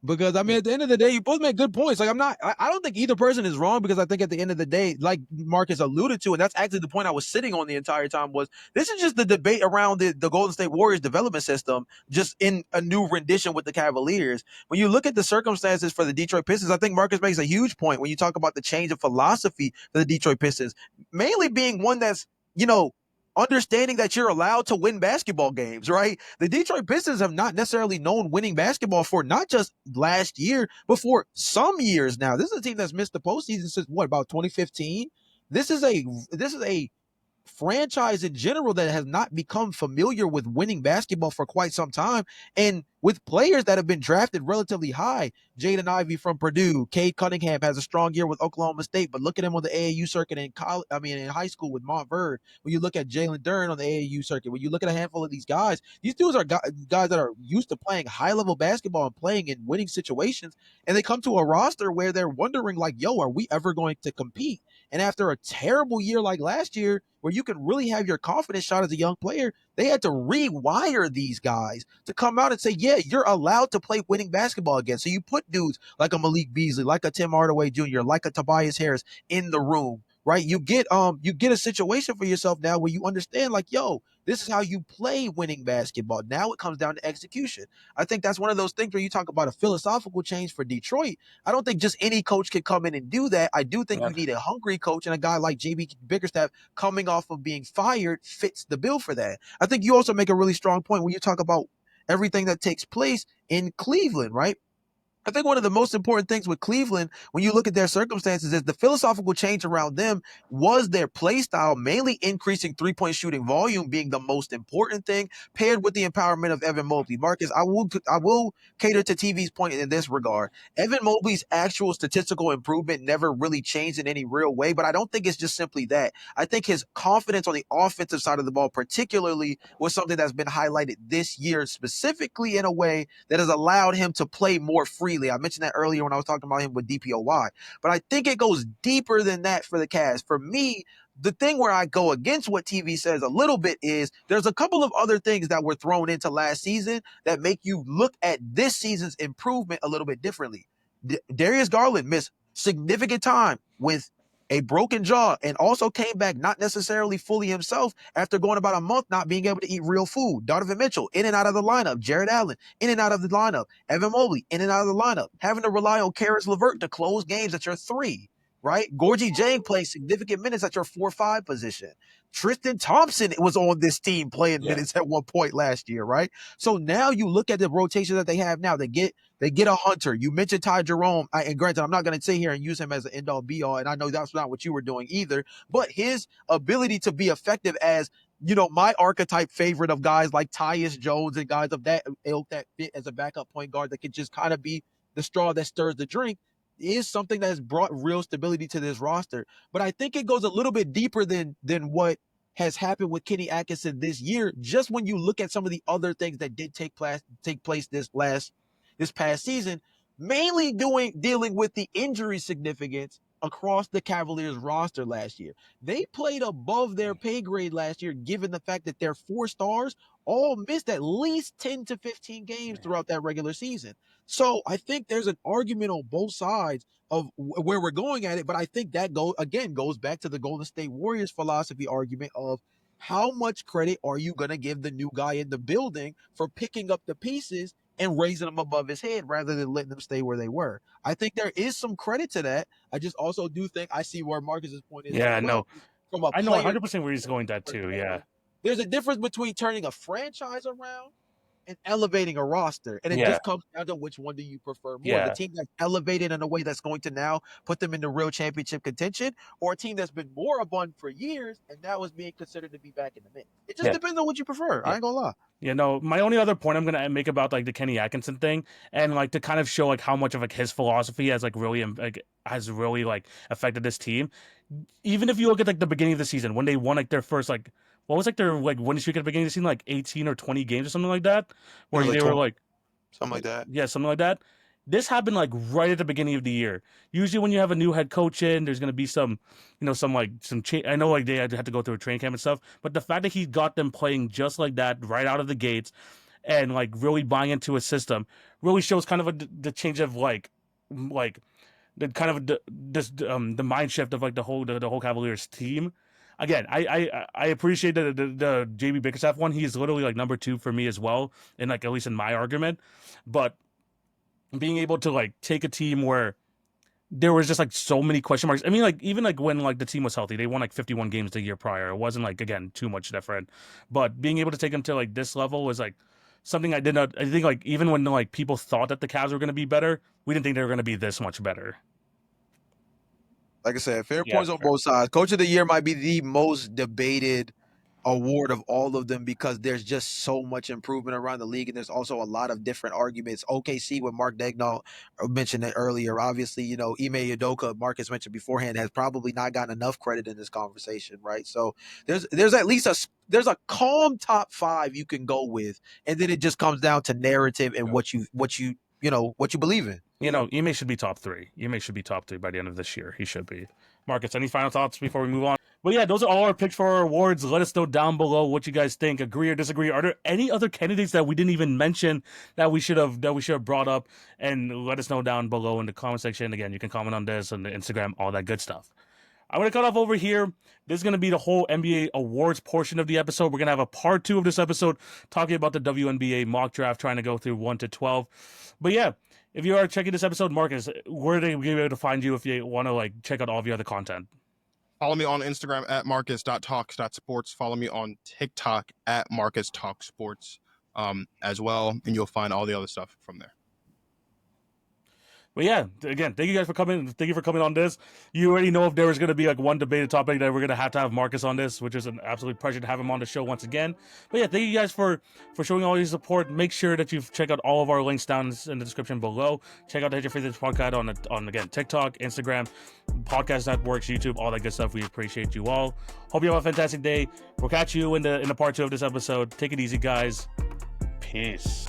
Because I mean, at the end of the day, you both make good points. Like I don't think either person is wrong, because I think at the end of the day, like Marcus alluded to, and that's actually the point I was sitting on the entire time, was this is just the debate around the Golden State Warriors development system, just in a new rendition with the Cavaliers. When you look at the circumstances for the Detroit Pistons, I think Marcus makes a huge point when you talk about the change of philosophy for the Detroit Pistons, mainly being one that's, understanding that you're allowed to win basketball games, right? The Detroit Pistons have not necessarily known winning basketball for not just last year, but for some years now. This is a team that's missed the postseason since about 2015? This is a franchise in general that has not become familiar with winning basketball for quite some time, and with players that have been drafted relatively high. Jaden Ivey from Purdue, Cade Cunningham has a strong year with Oklahoma State, but look at him on the AAU circuit in high school with Montverde. When you look at Jalen Duren on the AAU circuit, when you look at a handful of these dudes are guys that are used to playing high-level basketball and playing in winning situations, and they come to a roster where they're wondering, like, yo, are we ever going to compete? And after a terrible year like last year, where you can really have your confidence shot as a young player, they had to rewire these guys to come out and say, yeah, you're allowed to play winning basketball again. So you put dudes like a Malik Beasley, like a Tim Hardaway Jr., like a Tobias Harris in the room, right? You get a situation for yourself now where you understand, like, yo, this is how you play winning basketball. Now it comes down to execution. I think that's one of those things where you talk about a philosophical change for Detroit. I don't think just any coach can come in and do that. I do think you need a hungry coach, and a guy like JB Bickerstaff coming off of being fired fits the bill for that. I think you also make a really strong point when you talk about everything that takes place in Cleveland, right? I think one of the most important things with Cleveland, when you look at their circumstances, is the philosophical change around them was their play style, mainly increasing three-point shooting volume being the most important thing, paired with the empowerment of Evan Mobley. Marcus, I will cater to TV's point in this regard. Evan Mobley's actual statistical improvement never really changed in any real way, but I don't think it's just simply that. I think his confidence on the offensive side of the ball, particularly, was something that's been highlighted this year, specifically in a way that has allowed him to play more freely. I mentioned that earlier when I was talking about him with DPOY, but I think it goes deeper than that for the Cavs. For me, the thing where I go against what TV says a little bit is there's a couple of other things that were thrown into last season that make you look at this season's improvement a little bit differently. Darius Garland missed significant time with a broken jaw and also came back not necessarily fully himself after going about a month not being able to eat real food. Donovan Mitchell in and out of the lineup. Jared Allen in and out of the lineup. Evan Mobley in and out of the lineup. Having to rely on Karis LeVert to close games at your 3, right? Gorgie Jang plays significant minutes at your 4-5 position. Tristan Thompson was on this team playing minutes at one point last year, right? So now you look at the rotation that they have now. They get a Hunter. You mentioned Ty Jerome. And granted, I'm not going to sit here and use him as an end-all be-all, and I know that's not what you were doing either. But his ability to be effective as, my archetype favorite of guys like Tyus Jones and guys of that ilk that fit as a backup point guard that can just kind of be the straw that stirs the drink is something that has brought real stability to this roster. But I think it goes a little bit deeper than what has happened with Kenny Atkinson this year. Just when you look at some of the other things that did take place this past season, mainly dealing with the injury significance across the Cavaliers roster last year. They played above their pay grade last year, given the fact that their 4 stars all missed at least 10 to 15 games throughout that regular season. So I think there's an argument on both sides of where we're going at it, but I think that goes back to the Golden State Warriors philosophy argument of how much credit are you going to give the new guy in the building for picking up the pieces and raising them above his head rather than letting them stay where they were. I think there is some credit to that. I just also do think I see where Marcus's point is as well. From a I know player 100% where he's going that too. Yeah. There's a difference between turning a franchise around and elevating a roster. And it just comes down to which one do you prefer more? The team that's elevated in a way that's going to now put them into real championship contention, or a team that's been moribund for years and now is being considered to be back in the mix. It just depends on what you prefer. I ain't gonna lie. My only other point I'm gonna make about like the Kenny Atkinson thing, and like to kind of show like how much of like his philosophy has really affected this team. Even if you look at like the beginning of the season when they won like their first like what was like their like winning streak at the beginning of the season, like 18 or 20 games or something like that, where they were like something like that. Yeah, something like that. This happened like right at the beginning of the year. Usually, when you have a new head coach in, there's gonna be some I know like they had to go through a training camp and stuff, but the fact that he got them playing just like that right out of the gates, and like really buying into a system, really shows kind of the change of like the kind of the mind shift of like the whole Cavaliers team. Again, I appreciate the JB Bickerstaff one. He's literally like number 2 for me as well, and like at least in my argument, but being able to like take a team where there was just like so many question marks. I mean, like even like when like the team was healthy, they won like 51 games the year prior. It wasn't like again too much different, but being able to take them to like this level was like something I did not. I think like even when like people thought that the Cavs were going to be better, we didn't think they were going to be this much better. Like I said, fair points on both sides. Coach of the Year might be the most debated award of all of them because there's just so much improvement around the league, and there's also a lot of different arguments. OKC, with Mark Daigneault mentioned it earlier. Obviously, Ime Udoka, Marcus mentioned beforehand, has probably not gotten enough credit in this conversation, right? So there's at least there's a calm top 5 you can go with, and then it just comes down to narrative and what you believe in. Ime should be top 3. Ime should be top 3 by the end of this year. He should be. Marcus, any final thoughts before we move on? But yeah, those are all our picks for our awards. Let us know down below what you guys think. Agree or disagree? Are there any other candidates that we didn't even mention that we should have brought up? And let us know down below in the comment section. Again, you can comment on this on the Instagram, all that good stuff. I'm going to cut off over here. This is going to be the whole NBA awards portion of the episode. We're going to have a part 2 of this episode talking about the WNBA mock draft, trying to go through 1 to 12. But yeah, if you are checking this episode, Marcus, where are they be able to find you if you want to like check out all of your other content? Follow me on Instagram at marcus.talks.sports. Follow me on TikTok at MarcusTalksSports as well, and you'll find all the other stuff from there. But yeah, again, thank you guys for coming. Thank you for coming on this. You already know if there was going to be like one debated topic that we're going to have Marcus on this, which is an absolute pleasure to have him on the show once again. But yeah, thank you guys for showing all your support. Make sure that you check out all of our links down in the description below. Check out the Hit Your Favorite podcast on again, TikTok, Instagram, podcast networks, YouTube, all that good stuff. We appreciate you all. Hope you have a fantastic day. We'll catch you in the part 2 of this episode. Take it easy, guys. Peace.